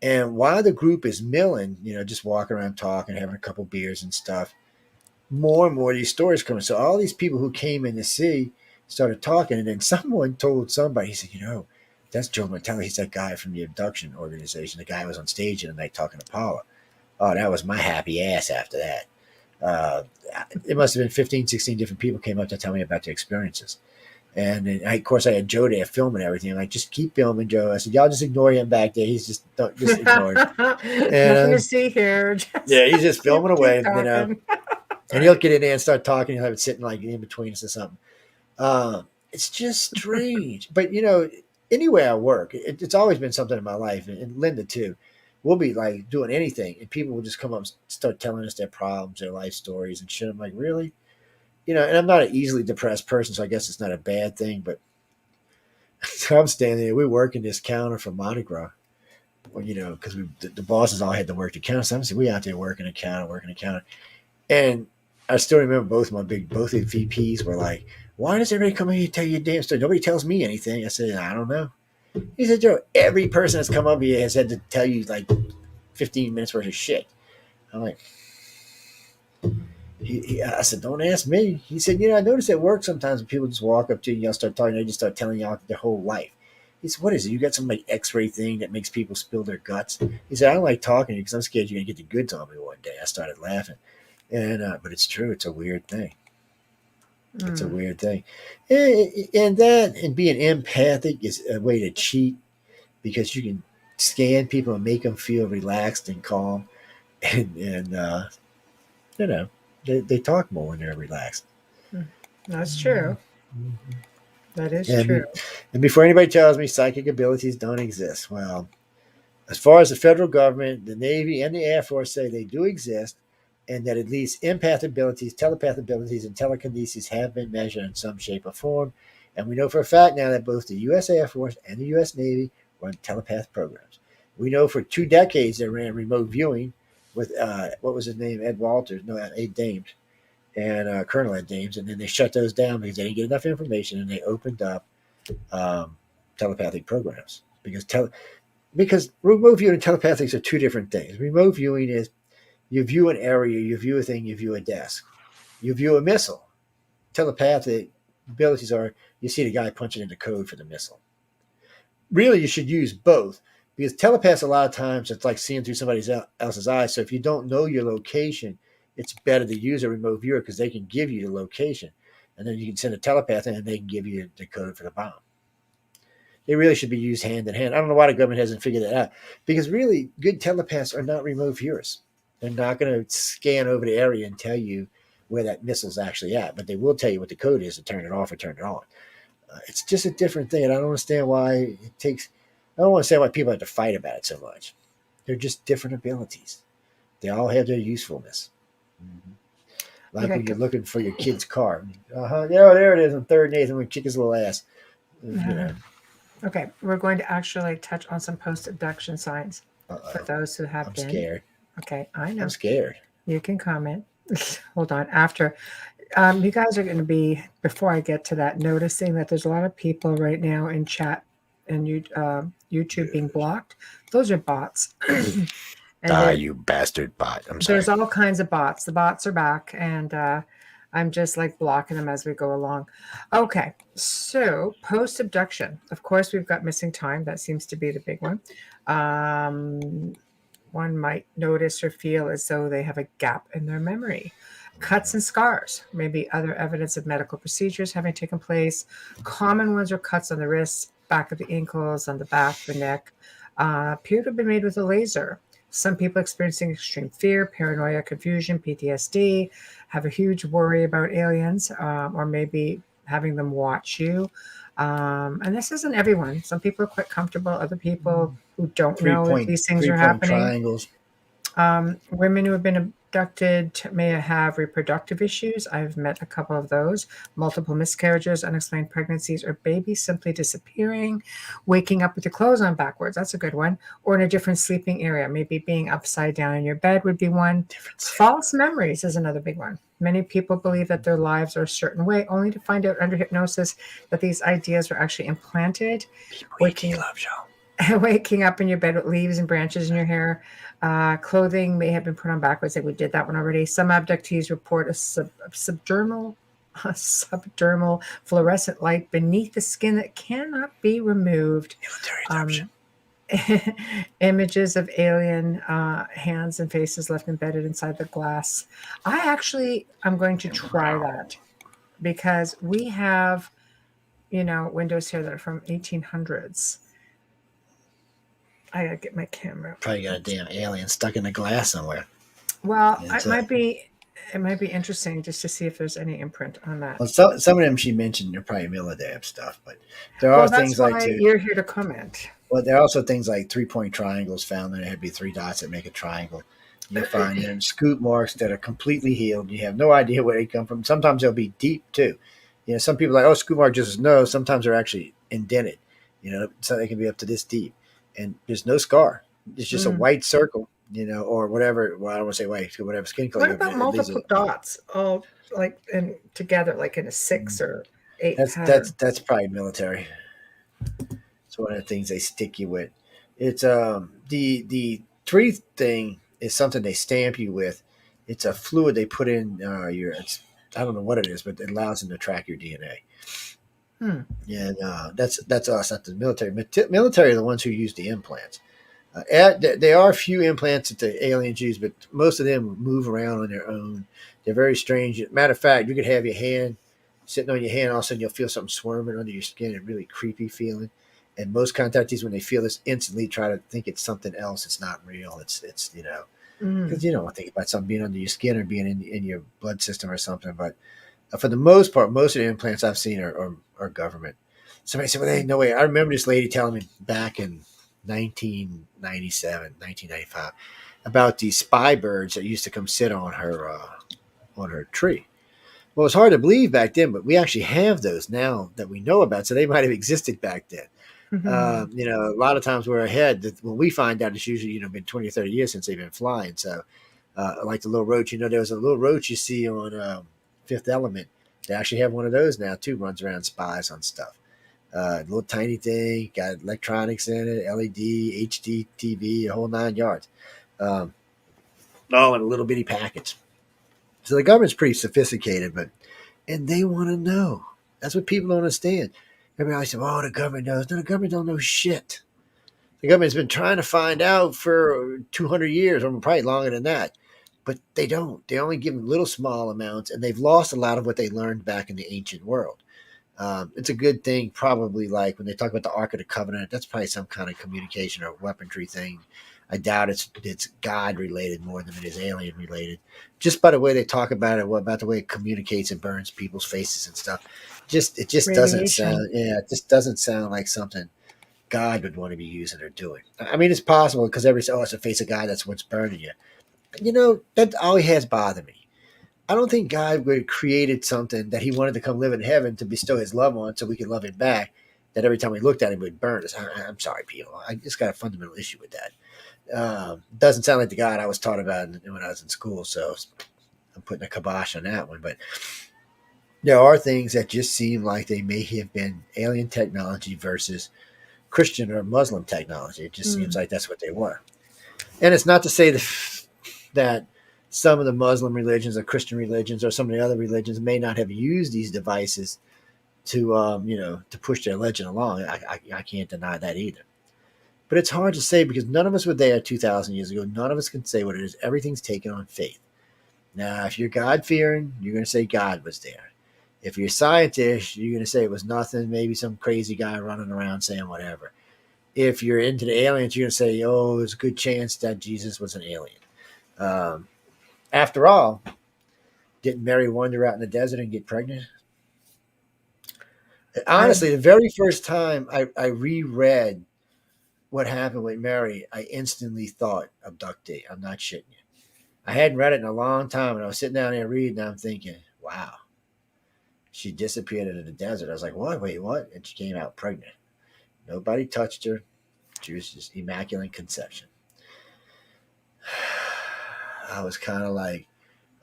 And while the group is milling, just walking around talking, having a couple beers and stuff, more and more of these stories coming. So all these people who came in to see started talking, and then someone told somebody, he said, that's Joe Montaldo. He's that guy from the Abduction organization. The guy who was on stage in the night talking to Paula. Oh, that was my happy ass after that. Uh, it must have been 15, 16 different people came up to tell me about their experiences. And then of course, I had Joe there filming everything. I'm like, just keep filming, Joe. I said, y'all just ignore him back there. He's just ignore him. Nothing And to see here. Just yeah, he's just filming away, keep talking. and he'll get in there and start talking and have it sitting like in between us or something. It's just strange. But, anywhere I work, it's always been something in my life, and Linda too. We'll be like doing anything, and people will just come up and start telling us their problems, their life stories, and shit. I'm like, really? And I'm not an easily depressed person, so I guess it's not a bad thing. But so I'm standing there, we work in this counter for Mardi Gras, because the bosses all had to work the counter. So I'm saying, we out there working the counter. And I still remember both the VPs were like, why does everybody come here and tell you a damn story? Nobody tells me anything. I said, I don't know. He said, Joe, every person that's come up here has had to tell you like 15 minutes worth of shit. I'm like, I said, don't ask me. He said, I notice at work sometimes when people just walk up to you and y'all start talking, they just start telling y'all their whole life. He said, what is it? You got some like x-ray thing that makes people spill their guts? He said, I don't like talking to you because I'm scared you're going to get the goods on me one day. I started laughing. And but it's true. It's a weird thing. It's a weird thing. And being empathic is a way to cheat because you can scan people and make them feel relaxed and calm. And they talk more when they're relaxed. That's true. That is And, true. and before anybody tells me psychic abilities don't exist, well, as far as the federal government, the Navy, and the Air Force say they do exist, and that at least empath abilities, telepath abilities, and telekinesis have been measured in some shape or form. And we know for a fact now that both the U.S. Air Force and the U.S. Navy run telepath programs. We know for 2 decades they ran remote viewing with, what was his name, Ed Walters, no, Ed Dames, and Colonel Ed Dames, and then they shut those down because they didn't get enough information, and they opened up telepathic programs because remote viewing and telepathics are 2 different things. Remote viewing is you view an area, you view a thing, you view a desk, you view a missile. Telepathic abilities are you see the guy punching in the code for the missile. Really, you should use both because telepaths a lot of times it's like seeing through somebody else's eyes. So if you don't know your location, it's better to use a remote viewer because they can give you the location, and then you can send a telepath in and they can give you the code for the bomb. They really should be used hand in hand. I don't know why the government hasn't figured that out because really good telepaths are not remote viewers. They're not going to scan over the area and tell you where that missile's actually at, but they will tell you what the code is to turn it off or turn it on. It's just a different thing, and I don't understand why it takes. I don't understand why people have to fight about it so much. They're just different abilities. They all have their usefulness. Mm-hmm. Like Okay, when you're looking for your kid's car. There it is on 3rd and 8th. I'm going to kick his little ass. Okay, we're going to actually touch on some post-abduction signs for those who have been. I'm scared. Okay, I know. I'm scared. You can comment. Hold on. After, you guys are going to be, before I get to that, noticing that there's a lot of people right now in chat and YouTube being blocked. Those are bots. You bastard bot. I'm sorry. There's all kinds of bots. The bots are back, and I'm just like blocking them as we go along. Okay, so post-abduction. Of course, we've got missing time. That seems to be the big one. One might notice or feel as though they have a gap in their memory. Cuts and scars, maybe other evidence of medical procedures having taken place. Common ones are cuts on the wrists, back of the ankles, on the back, the neck. Appear to have been made with a laser. Some people experiencing extreme fear, paranoia, confusion, PTSD, have a huge worry about aliens, or maybe having them watch you. And this isn't everyone. Some people are quite comfortable. Other people who don't know that these things are happening. Triangles. Women who have been abducted may have reproductive issues. I've met a couple of those. Multiple miscarriages, unexplained pregnancies, or babies simply disappearing. Waking up with your clothes on backwards. That's a good one. Or in a different sleeping area. Maybe being upside down in your bed would be one. False memories is another big one. Many people believe that their lives are a certain way, only to find out under hypnosis that these ideas were actually implanted. Waking up in your bed with leaves and branches in your hair. Clothing may have been put on backwards. Like we did that one already. Some abductees report a subdermal fluorescent light beneath the skin that cannot be removed. Military adoption. images of alien hands and faces left embedded inside the glass. I'm going to try that because we have, windows here that are from 1800s. I gotta get my camera. Probably got a damn alien stuck in the glass somewhere. Well, It's, it might be interesting just to see if there's any imprint on that. well, some of them she mentioned are probably Milabs stuff, but there are Well, that's things like why you're here to comment. well, there are also things like 3-point triangles found, and it had to be 3 dots that make a triangle. You find them scoop marks that are completely healed. You have no idea where they come from. Sometimes they'll be deep too. Some people are like, oh, scoop mark just no. Sometimes they're actually indented. So they can be up to this deep, and there's no scar. It's just a white circle. Or whatever. Well, I don't want to say white, whatever skin color. What about multiple dots, all like and together, like in a 6 or 8 pattern? That's probably military. It's one of the things they stick you with. It's the 3 thing is something they stamp you with. It's a fluid they put in your. I don't know what it is, but it allows them to track your DNA. And that's us, not the military. Military are the ones who use the implants. There are a few implants that the aliens use, but most of them move around on their own. They're very strange. Matter of fact, you could have your hand sitting on your hand, all of a sudden you'll feel something squirming under your skin, a really creepy feeling. And most contactees, when they feel this, instantly try to think it's something else. It's not real. It's because you don't want to think about something being under your skin or being in your blood system or something. But for the most part, most of the implants I've seen are government. Somebody said, well, there ain't no way. I remember this lady telling me back in 1997, 1995 about these spy birds that used to come sit on her tree. Well, it's hard to believe back then, but we actually have those now that we know about. So they might have existed back then. A lot of times we're ahead. When we find out, it's usually been 20 or 30 years since they've been flying. So like the little roach, there was a little roach you see on Fifth Element. They actually have one of those now too. Runs around, spies on stuff. Little tiny thing, got electronics in it, LED, HD TV, a whole 9 yards. All in a little bitty package. So the government's pretty sophisticated, and they want to know. That's what people don't understand. Everybody says, "Oh, the government knows." No, the government don't know shit. The government's been trying to find out for 200 years, or probably longer than that, but they don't. They only give them little small amounts, and they've lost a lot of what they learned back in the ancient world. It's a good thing, probably, like when they talk about the Ark of the Covenant, that's probably some kind of communication or weaponry thing. I doubt it's God related more than it is alien related. Just by the way they talk about it, about the way it communicates and burns people's faces and stuff. It just doesn't sound. Yeah, it just doesn't sound like something God would want to be using or doing. I mean, it's possible because it's the face of God. That's what's burning you. That always has bothered me. I don't think God would have created something that he wanted to come live in heaven to bestow his love on so we could love him back, that every time we looked at him would burn us. I'm sorry, people. I just got a fundamental issue with that. Doesn't sound like the God I was taught about when I was in school, so I'm putting a kibosh on that one. But there are things that just seem like they may have been alien technology versus Christian or Muslim technology. It just seems like that's what they were. And it's not to say that some of the Muslim religions or Christian religions or some of the other religions may not have used these devices to push their legend along. I can't deny that either. But it's hard to say because none of us were there 2,000 years ago. None of us can say what it is. Everything's taken on faith. Now, if you're God-fearing, you're going to say God was there. If you're a scientist, you're going to say it was nothing, maybe some crazy guy running around saying whatever. If you're into the aliens, you're going to say, oh, there's a good chance that Jesus was an alien. After all, didn't Mary wander out in the desert and get pregnant? Honestly, the very first time I reread what happened with Mary, I instantly thought abductee. I'm not shitting you. I hadn't read it in a long time, and I was sitting down there reading, and I'm thinking, wow, she disappeared into the desert. I was like, what? Wait, what? And she came out pregnant. Nobody touched her. She was just immaculate conception. I was kind of like,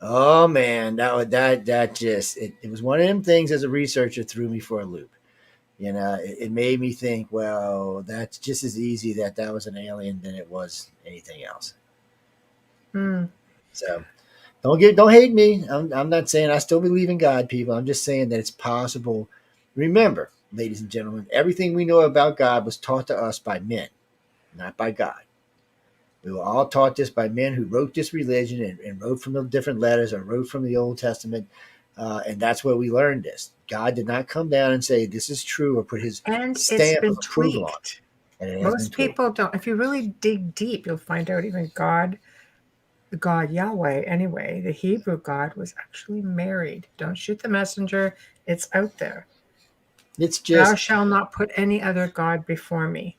oh man, that just it was one of them things as a researcher threw me for a loop. It made me think, well, that's just as easy that was an alien than it was anything else. So don't hate me. I'm not saying I still believe in God, people. I'm just saying that it's possible. Remember, ladies and gentlemen, everything we know about God was taught to us by men. not by God. We were all taught this by men who wrote this religion and wrote from the different letters or wrote from the Old Testament. And that's where we learned this. God did not come down and say, this is true, or put his And it's stamp of been approval on tweaked. it. And it has been Most tweaked. people don't. If you really dig deep, you'll find out even God, the God Yahweh, anyway, the Hebrew God was actually married. Don't shoot the messenger. It's out there. It's Thou just, shalt not put any other God before me.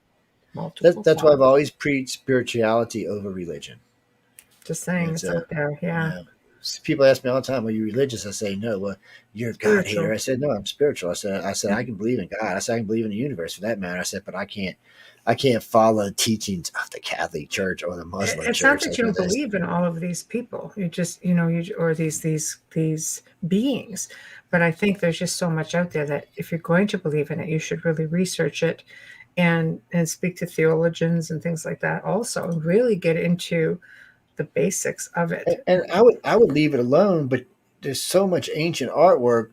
Multiple that's why I've times. always preached spirituality over religion. Just saying, it's out there. Yeah. People ask me all the time, "Are you religious?" I say, "No." Well, you're a God Spiritual. hater. I said, "No, I'm spiritual." I said, I can believe in God. I said, I can believe in the universe for that matter. I said, but I can't follow teachings of the Catholic Church or the Muslim It's not Church. that I you said, don't believe in all of these people. You just, or these beings. But I think there's just so much out there that if you're going to believe in it, you should really research it and speak to theologians and things like that also, and really get into the basics of it. and I would leave it alone. But there's so much ancient artwork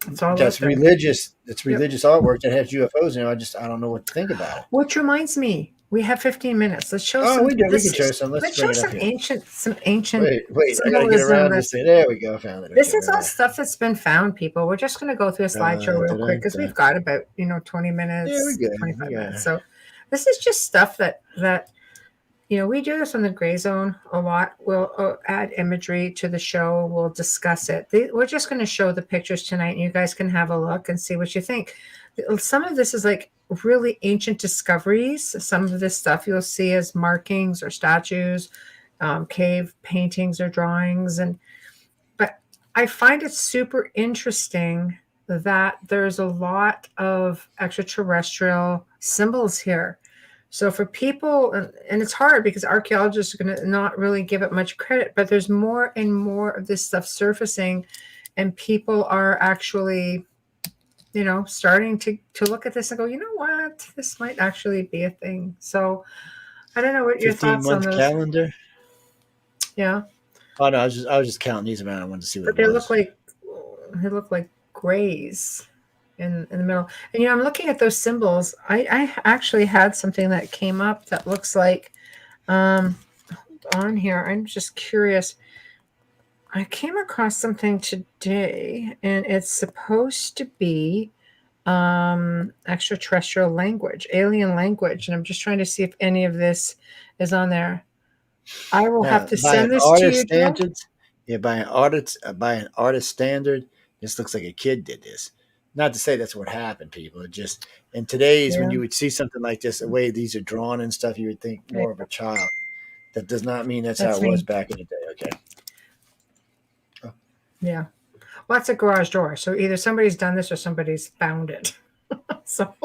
It's all out that's there. religious. That's Yep. religious artwork that has UFOs in it. I don't know what to think about it. Which reminds me, we have 15 minutes. Let's show Oh, some. we do. We Let's can show some. Let's let's show bring it up here. some ancient Wait. I got to get symbolism. around this thing. There we go. Found it. This Okay, is where all am I? stuff that's been found, people. We're just going to go through a slideshow real quick because we've got about 20 Yeah, we minutes, good. 25 We got minutes. So this is just stuff that we do this on the Gray Zone a lot. We'll add imagery to the show. We'll discuss it. We're just going to show the pictures tonight, and you guys can have a look and see what you think. Some of this is like really ancient discoveries. Some of this stuff you'll see as markings or statues, cave paintings or drawings, but I find it super interesting that there's a lot of extraterrestrial symbols here. So for people, and it's hard because archaeologists are going to not really give it much credit, but there's more and more of this stuff surfacing, and people are actually, starting to look at this and go, you know what, this might actually be a thing. So I don't know what your thoughts on 15-month those. calendar. Yeah, Oh no, I was just counting these around. I wanted to see what but it they was. look like grays in the middle. And I'm looking at those symbols. I actually had something that came up that looks like hold on here. I'm just curious. I came across something today, and it's supposed to be extraterrestrial language, alien language, and I'm just trying to see if any of this is on there. I will have Now, to by an send this to artist you, Joe. standards, yeah, by an artist standard, this looks like a kid did this. Not to say that's what happened, people. It just in today's when Yeah. you would see something like this, the way these are drawn and stuff, you would think Okay. more of a child. That does not mean that's how That's it was me. back in the day. Okay. Yeah. Well, that's a garage door. So either somebody's done this or somebody's found it. So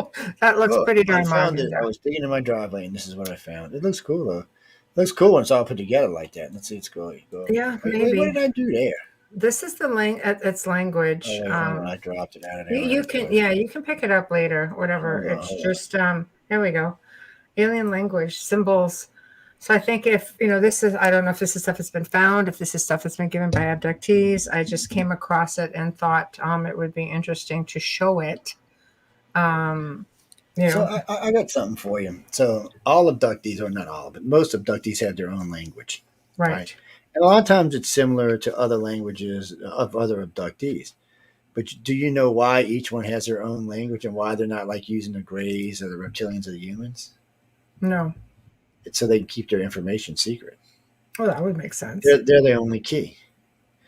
that looks Well, pretty I darn found modern it. I there. was digging in my driveway, and this is what I found. It looks cool though. It looks cool when it's all put together like that. Let's see, it's cool. Yeah, Wait, what maybe. did I do there? This is its language. Oh wait, hold on. I dropped it out of there. You can, yeah, you can pick it up later, whatever. Hold on, It's hold on. just, here we go. Alien language, symbols. So I think if, this is, I don't know if this is stuff that's been found, if this is stuff that's been given by abductees. I just came across it and thought it would be interesting to show it. So I got something for you. So all abductees, or not all, but most abductees have their own language. Right. And a lot of times it's similar to other languages of other abductees. But do you know why each one has their own language and why they're not like using the Greys or the reptilians or the humans? No. It's so they can keep their information secret. Well, that would make sense. They're the only key.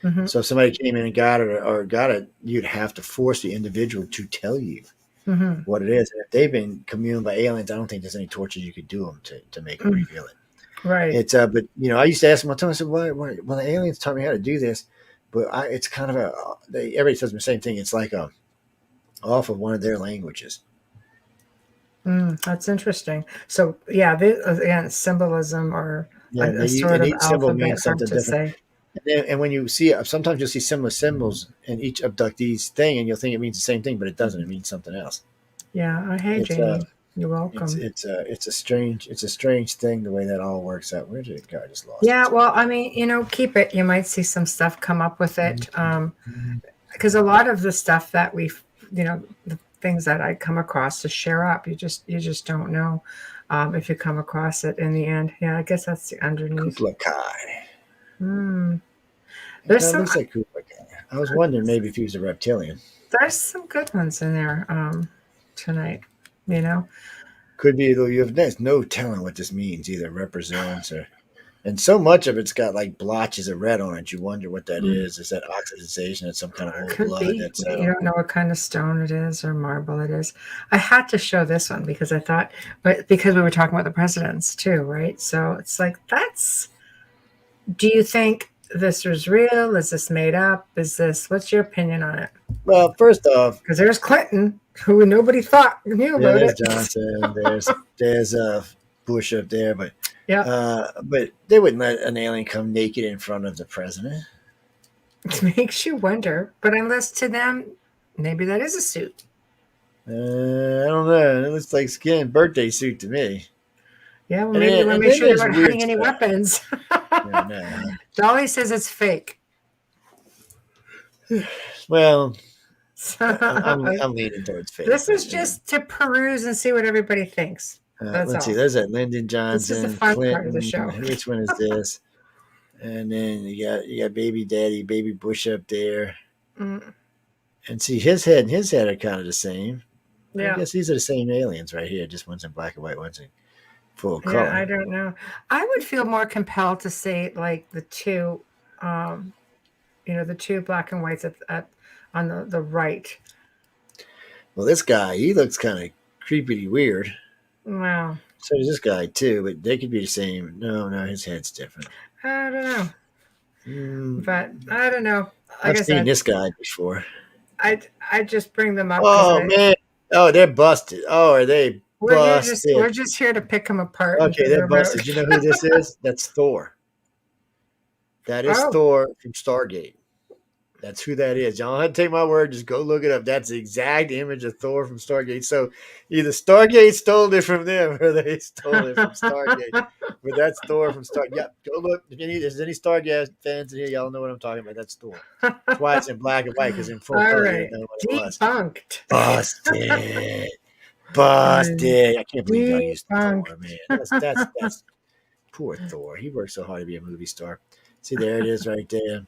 Mhm. So if somebody came in and got it, you'd have to force the individual to tell you Mhm. what it is. And if they've been communed by aliens, I don't think there's any torture you could do them to make them reveal it. Right. It's but I used to ask them one time. I said, "Why? Well, the aliens taught me how to do this, but it's kind of everybody says the same thing. It's like off of one of their languages." That's interesting. So yeah, again, symbolism or Yeah, a sort and of each symbol alphabet, means hard something to different. say. And when you see, sometimes you'll see similar symbols in each abductee's thing, and you'll think it means the same thing, but it doesn't. It means something else. Yeah. Hey, It's Jamie. You're welcome. it's a strange thing the way that all works out. Where did it go? I just lost Yeah, it. well, I mean, keep it. You might see some stuff come up with it. Because a lot of the stuff that the things that I come across to share up, you just don't know. if you come across it in the end. Yeah, I guess that's the underneath. Kupla Kai. Hmm. It There's kind of some looks like Kupla Kai. I was wondering maybe if he was a reptilian. there's some good ones in there tonight. You know, Could be, though. There's no telling what this means. Either represents or. And so much of it's got like blotches of red on it. You wonder what that Mm, is. Is that oxidization? It's some kind of old could blood. be. That's You don't know what kind of stone it is or marble it is. I had to show this one because I thought, but because we were talking about the presidents too, right? So it's like that's. Do you think this was real? Is this made up? Is this? What's your opinion on it? well. First off, Because there's Clinton, who nobody thought knew yeah, about there's it. Johnson. There's Bush up there, Yeah, but they wouldn't let an alien come naked in front of the president. it makes you wonder. But unless to them, maybe that is a suit. I don't know. It looks like skin birthday suit to me. Yeah, well, And maybe they then, want and to make then sure they there's weren't weird hiding any stuff. weapons. Yeah, no. Dolly says it's fake. Well, So, I'm leaning towards fake. this is But, just to peruse and see what everybody thinks. That's let's see. all. There's that Lyndon This is the Johnson, fun part of the Clinton. show. Which one is this? And then you got baby daddy, baby Bush up there. Mm, And see his head and his head are kind of the same. I yeah. guess these are the same aliens right here. Just one's in black and white, one's in full Yeah, I color. don't know. I would feel more compelled to say like the two, um, the two black and whites at on the right. Well, this guy, he looks kind of creepy weird. Wow. So does this guy too, but they could be the same. No, his head's different. I don't know. Mm, But I don't know. Like I've I seen said, this guy before. I just bring them up because Oh man! Oh, they're busted. Oh, are they we're busted? just here to pick them apart and Okay, figure they're them out. busted. You know who this is? That's Thor. That is Oh, Thor from Stargate. That's who that is. Y'all don't have to take my word. Just go look it up. That's the exact image of Thor from Stargate. So either Stargate stole it from them or they stole it from Stargate. But that's Thor from Stargate. Yeah, go look. If there's any Stargate fans in here, y'all know what I'm talking about. That's Thor. That's why it's in black and white, because in full all color, you right. didn't know what it was. Debunked. Busted. Busted. I can't believe y'all used Debunked. Thor, man. That's poor Thor. He worked so hard to be a movie star. See, there it is right there.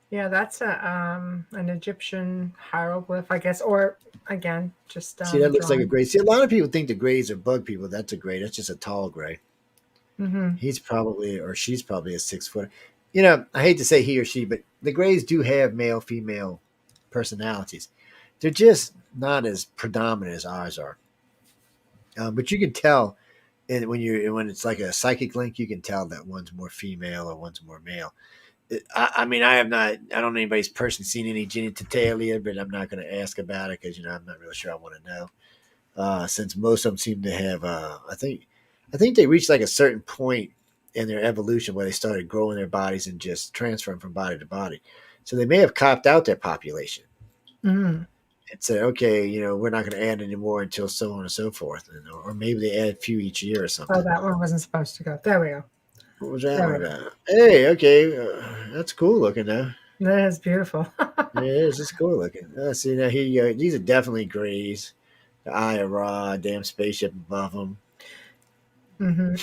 Yeah, that's an Egyptian hieroglyph, I guess, or again, just See, that looks like a drawn. gray. See, a lot of people think the grays are bug people. That's a gray. That's just a tall gray. Mm-hmm. He's probably, or she's probably a 6 foot. You know, I hate to say he or she, but the grays do have male, female personalities. They're just not as predominant as ours are. But you can tell, and when it's like a psychic link, you can tell that one's more female or one's more male. I mean, I don't know anybody's personally seen any genitalia, but I'm not going to ask about it because, I'm not really sure I want to know. Since most of them seem to have, I think they reached like a certain point in their evolution where they started growing their bodies and just transferring from body to body. So they may have copped out their population Mm-hmm. and said, okay, we're not going to add any more until so on and so forth. Or maybe they add a few each year or something. Oh, that one wasn't supposed to go. There we go. What was that There one we go. about? Hey, okay. That's cool looking though. That is beautiful. Yeah, it is. It's cool looking. See, now these are definitely grays. The Eye of Ra, damn spaceship above them. Mm-hmm.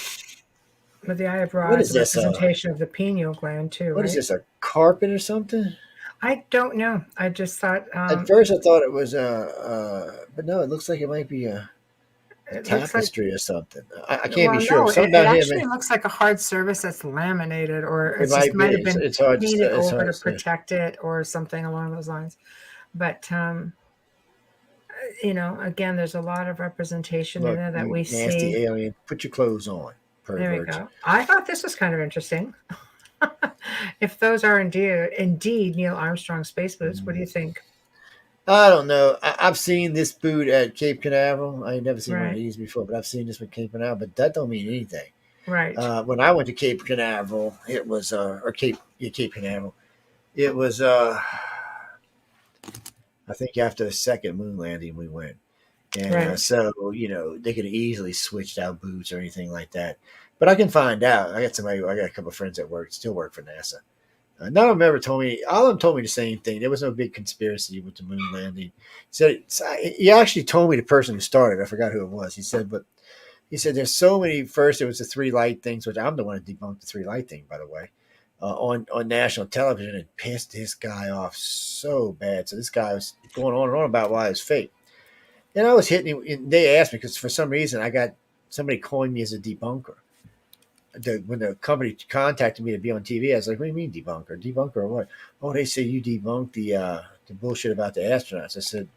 But the eye of Ra What is is a this? representation of the pineal gland too, What right? is this? A carpet or something? I don't know. I just thought At first, I thought it was but no, it looks like it might be a it looks like. tapestry or something. I can't Well, be sure. no, Something it down here, actually looks like a hard surface that's laminated, or it it just might be. might have been It's hard. painted It's over hard to to say. protect it, or something along those lines. But again, there's a lot of representation in Look, there that you we nasty see. alien, put your clothes on, There we pervert. go. I thought this was kind of interesting. If those are indeed Neil Armstrong space boots, what do you think? I don't know. I've seen this boot at Cape Canaveral. I ain't never seen one of Right, these before, but I've seen this with Cape Canaveral. But that don't mean anything. right, When I went to Cape Canaveral, it was Cape Canaveral. It was I think after the second moon landing we went, and right. so they could have easily switched out boots or anything like that. But I can find out. I got a couple of friends that still work for NASA. None of them ever told me. All of them told me the same thing. There was no big conspiracy with the moon landing. He actually told me the person who started. I forgot who it was. He said, but He said there's so many. First, it was the three light things, which I'm the one who debunked the three light thing, by the way, on national television. It pissed this guy off so bad. So this guy was going on and on about why it's fake. And I was hitting him. And they asked me because for some reason I got somebody coined me as a debunker. When the company contacted me to be on TV, I was like, "What do you mean debunker? Debunker or what?" Oh, they say you debunked the bullshit about the astronauts. I said,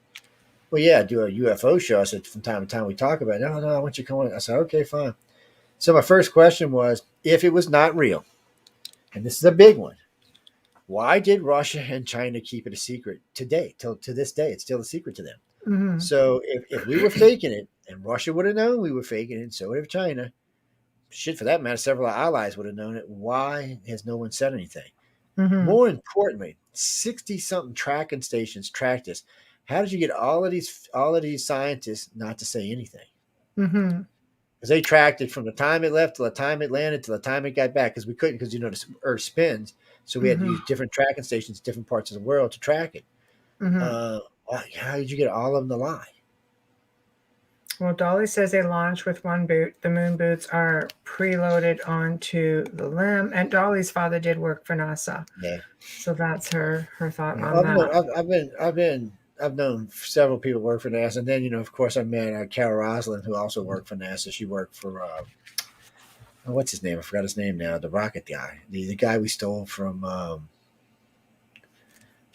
"Well, yeah, I do a UFO show." I said, "From time to time we talk about it." No, I want you to come on. I said, "Okay, fine." So my first question was, if it was not real, and this is a big one, why did Russia and China keep it a secret today? Till to this day, it's still a secret to them. Mm-hmm. So if we were faking it, and Russia would have known we were faking it, and so would have China, shit, for that matter, several allies would have known it. Why has no one said anything? Mm-hmm. More importantly, 60-something tracking stations tracked this. How did you get all of these scientists not to say anything? Mm-hmm. Because they tracked it from the time it left to the time it landed to the time it got back. Because we couldn't, because the Earth spins, so we had to use different tracking stations, different parts of the world to track it. Mm-hmm. How did you get all of them to lie? Well, Dolly says they launched with one boot. The moon boots are preloaded onto the LEM, and Dolly's father did work for NASA. Yeah. So that's her thought on that. I've known several people work for NASA, and then of course I met Carol Roslin, who also worked for NASA. She worked for what's his name? I forgot his name now. The rocket guy, the guy we stole from.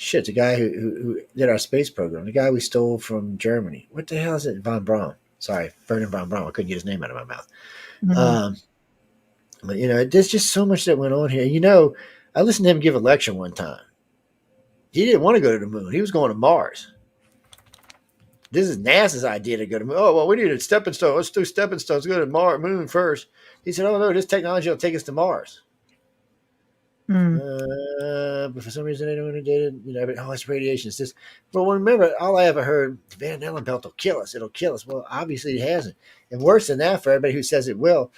The guy who did our space program. The guy we stole from Germany. What the hell is it? Von Braun. Sorry, Vernon von Braun. I couldn't get his name out of my mouth. Mm-hmm. But there's just so much that went on here. I listened to him give a lecture one time. He didn't want to go to the moon. He was going to Mars. This is NASA's idea to go to the moon. Oh, well, we need a stepping stone. Let's do stepping stones. Let's go to moon first. He said, "Oh no, this technology will take us to Mars." But for some reason they don't want to do it. It's radiation. It's this. But remember, all I ever heard, the Van Allen belt will kill us. It'll kill us. Well, obviously it hasn't. And worse than that, for everybody who says it will,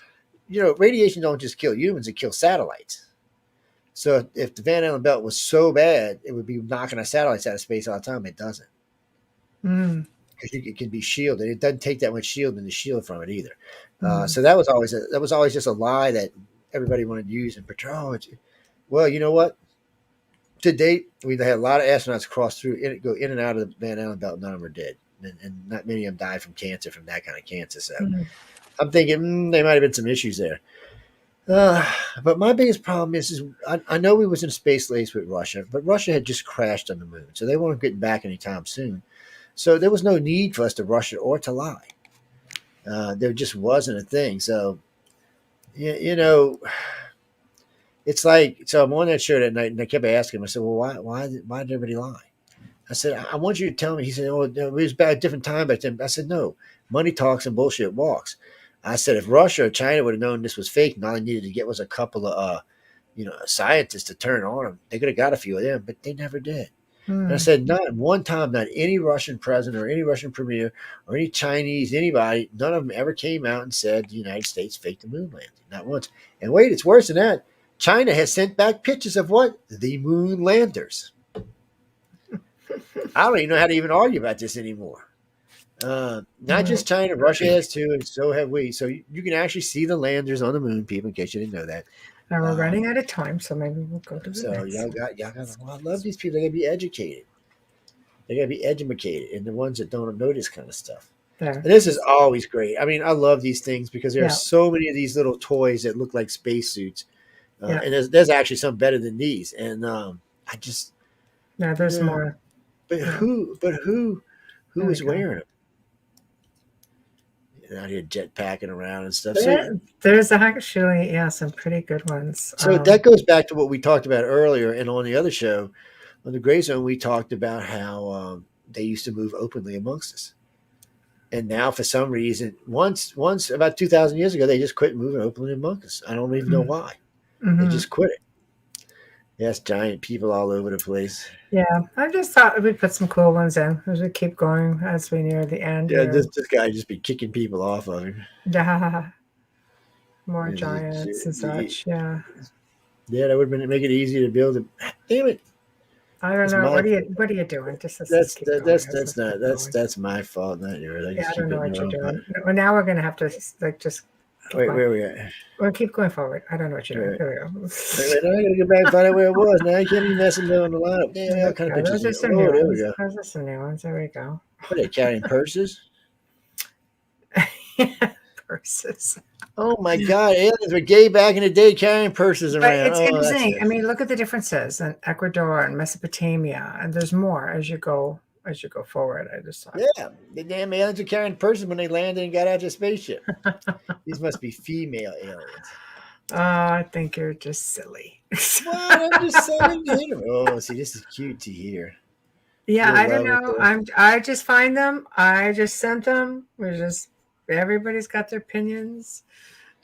radiation don't just kill humans; it kills satellites. So if the Van Allen belt was so bad, it would be knocking our satellites out of space all the time. It doesn't. Because it can be shielded. It doesn't take that much shielding to shield from it either. So that was always just a lie that everybody wanted to use and portray. Well, you know what? To date, we've had a lot of astronauts go in and out of the Van Allen belt. None of them are dead, and not many of them died from cancer, from that kind of cancer. So I'm thinking there might have been some issues there. But my biggest problem is I know we was in a space race with Russia, but Russia had just crashed on the moon, so they weren't getting back anytime soon. So there was no need for us to rush it or to lie. There just wasn't a thing. So, it's like, so I'm on that show that night, and I kept asking him. I said, "Well, why did everybody lie?" I said, "I want you to tell me." He said, "Oh, it was about a different time back then." I said, "No, money talks and bullshit walks." I said, "If Russia or China would have known this was fake, and all they needed to get was a couple of, scientists to turn on them, they could have got a few of them, but they never did." And I said, not one time, not any Russian president or any Russian premier or any Chinese, anybody, none of them ever came out and said the United States faked the moon landing. Not once. And wait, it's worse than that. China has sent back pictures of what? The moon landers. I don't even know how to even argue about this anymore. Not just China, Russia has too, and so have we. So you can actually see the landers on the moon, people, in case you didn't know that. Now we're running out of time, so maybe we'll go to the next. Y'all got. Well, I love these people. They gotta be educated. They gotta be educated, and the ones that don't know this kind of stuff. There. And this is always great. I mean, I love these things because there are so many of these little toys that look like spacesuits, and there's actually some better than these. And I just there's more. But who is wearing them? Out here jetpacking around and stuff. There's actually some pretty good ones. So that goes back to what we talked about earlier, and on the other show, on the Gray Zone, we talked about how they used to move openly amongst us, and now for some reason, once about 2,000 years ago, they just quit moving openly amongst us. I don't even know why. They just quit it. Yes, giant people all over the place. Yeah, I just thought we'd put some cool ones in as we keep going as we near the end. Yeah, this guy just be kicking people off of him. Yeah, more giants and such. Yeah. Yeah, that would make it easy to build it. Damn it! I don't It's know. my What are you doing? Just let's keep going. Let's keep going. that's my fault, not yours. I Yeah, just I keep don't know hitting what the you're wrong doing. button. Well, now we're gonna have to like just keep Wait, going. where are we at? We'll keep going forward. I don't know what you're doing. Wait, There we go. wait, now I gotta go back and find out where it was. Now I can't be messing down the lineup. Damn, There all we kind of go. pictures Those are here. some new Oh, there we ones. go. Those are some new ones. There we go. What are they carrying purses? Purses. Oh my God, aliens were gay back in the day carrying purses But around. it's Oh, that's interesting. it. I mean, look at the differences in Ecuador and Mesopotamia, and there's more as you go forward. I just thought. Yeah, the damn aliens were carrying purses when they landed and got out of the spaceship. These must be female aliens. Oh, I think you're just silly. What? I'm just saying. Oh, see, this is cute to hear. Yeah, You'll I don't love know. it. I just find them. I just sent them. We're just everybody's got their opinions.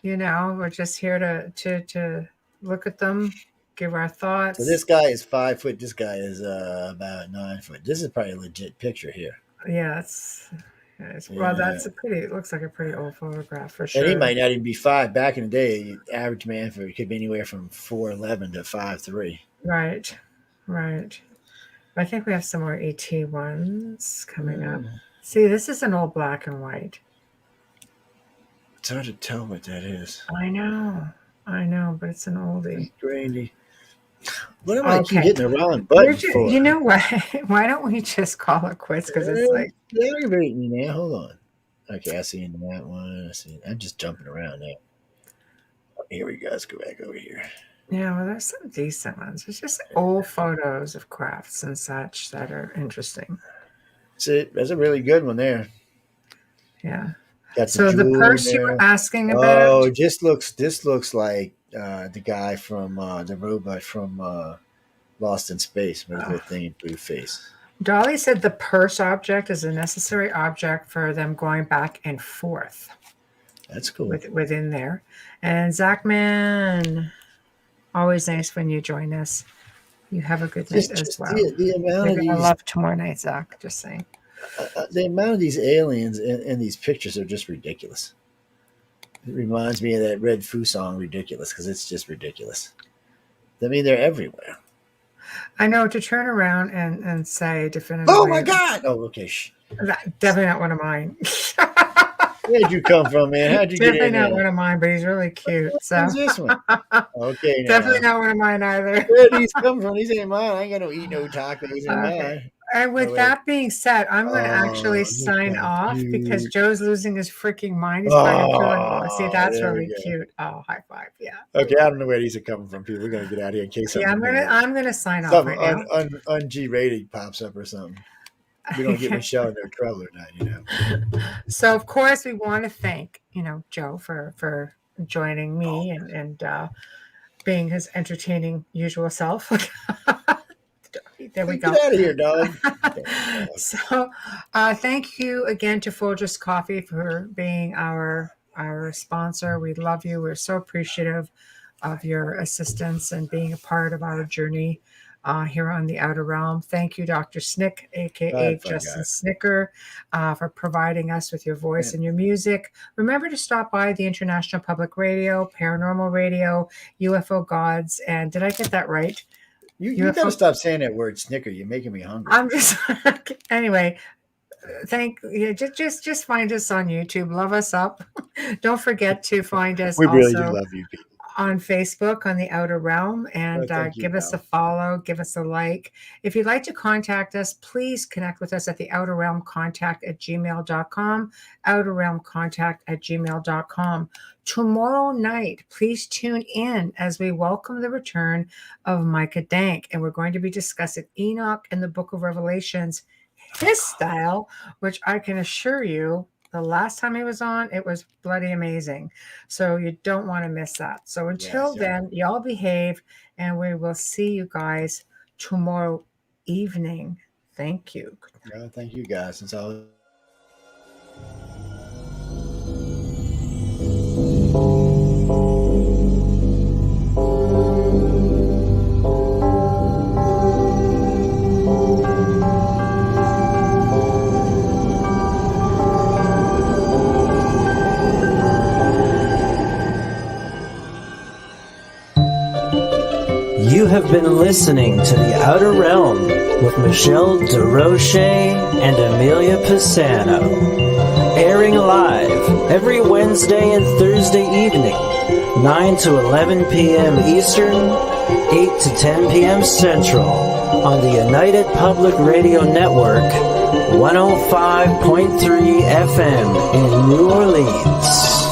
We're just here to look at them, give our thoughts. So this guy is 5 foot. This guy is about 9 foot. This is probably a legit picture here. Yeah, well, Yeah. it looks like a pretty old photograph for sure. And he might not even be 5. Back in the day, the average man could be anywhere from 4'11" to 5'3". Right. I think we have some more ET ones coming up. See, this is an old black and white. It's hard to tell what that is. I know, but it's an oldie. Grainy. What am I keep hitting the wrong button for? You know what? Why don't we just call it quits? Because it's like they're aggravating me now. Hold on. Okay, I see in that one. I'm just jumping around now. Oh, here we go. Let's go back over here. Yeah, well, there's some decent ones. It's just old photos of crafts and such that are interesting. That's a really good one there. Yeah. So the purse you were asking about? Oh, this looks like the guy from the robot from Lost in Space with the thing in blue face. Dolly said the purse object is a necessary object for them going back and forth. That's cool. Within there. And Zachman, always nice when you join us. You have a good night as well. The amount of these, I love tomorrow night, Zach. Just saying. The amount of these aliens in these pictures are just ridiculous. It reminds me of that Red Foo song, "Ridiculous," because it's just ridiculous. I mean, they're everywhere. I know, to turn around and say definitively. Oh my God! Oh, okay. Definitely not one of mine. Where'd you come from, man? How'd you get in there? Definitely not one of mine, but he's really cute. So Who's this one? Okay, now. Definitely not one of mine either. Where these come from? These ain't mine. I ain't gonna eat no tacos in mine. And with that being said, I'm going to actually sign off because Joe's losing his freaking mind. He's see, that's really cute. Oh, high five! Yeah. Okay, I don't know where these are coming from, people. We're gonna get out of here in case something. Yeah, I'm gonna sign off right now. Un-G rating pops up or something. We don't get Michelle in no trouble or not, So of course we want to thank Joe for joining me and being his entertaining usual self. There we go. Get out of here, dog. So thank you again to Folgers Coffee for being our sponsor. We love you. We're so appreciative of your assistance and being a part of our journey here on the Outer Realm. Thank you, Dr. Snick, aka Justin Snicker, for providing us with your voice and your music. Remember to stop by the International Public Radio, Paranormal Radio, UFO Gods, and did I get that right? You gotta stop saying that word, Snicker. You're making me hungry. I'm just anyway. Just find us on YouTube. Love us up. Don't forget to find us. We really do love you, people. On Facebook on the Outer Realm, and give us a follow, give us a like. If you'd like to contact us, please connect with us at the Outer Realm contact@gmail.com, Outer Realm contact@gmail.com. Tomorrow night, please tune in as we welcome the return of Micah Dank, and we're going to be discussing Enoch and the Book of Revelations, his style, which I can assure you, the last time he was on, it was bloody amazing. So you don't want to miss that. So until then, y'all behave, and we will see you guys tomorrow evening. Thank you. Thank you, guys. It's all. You have been listening to The Outer Realm with Michelle DeRoche and Amelia Pisano. Airing live every Wednesday and Thursday evening, 9 to 11 p.m. Eastern, 8 to 10 p.m. Central, on the United Public Radio Network, 105.3 FM in New Orleans.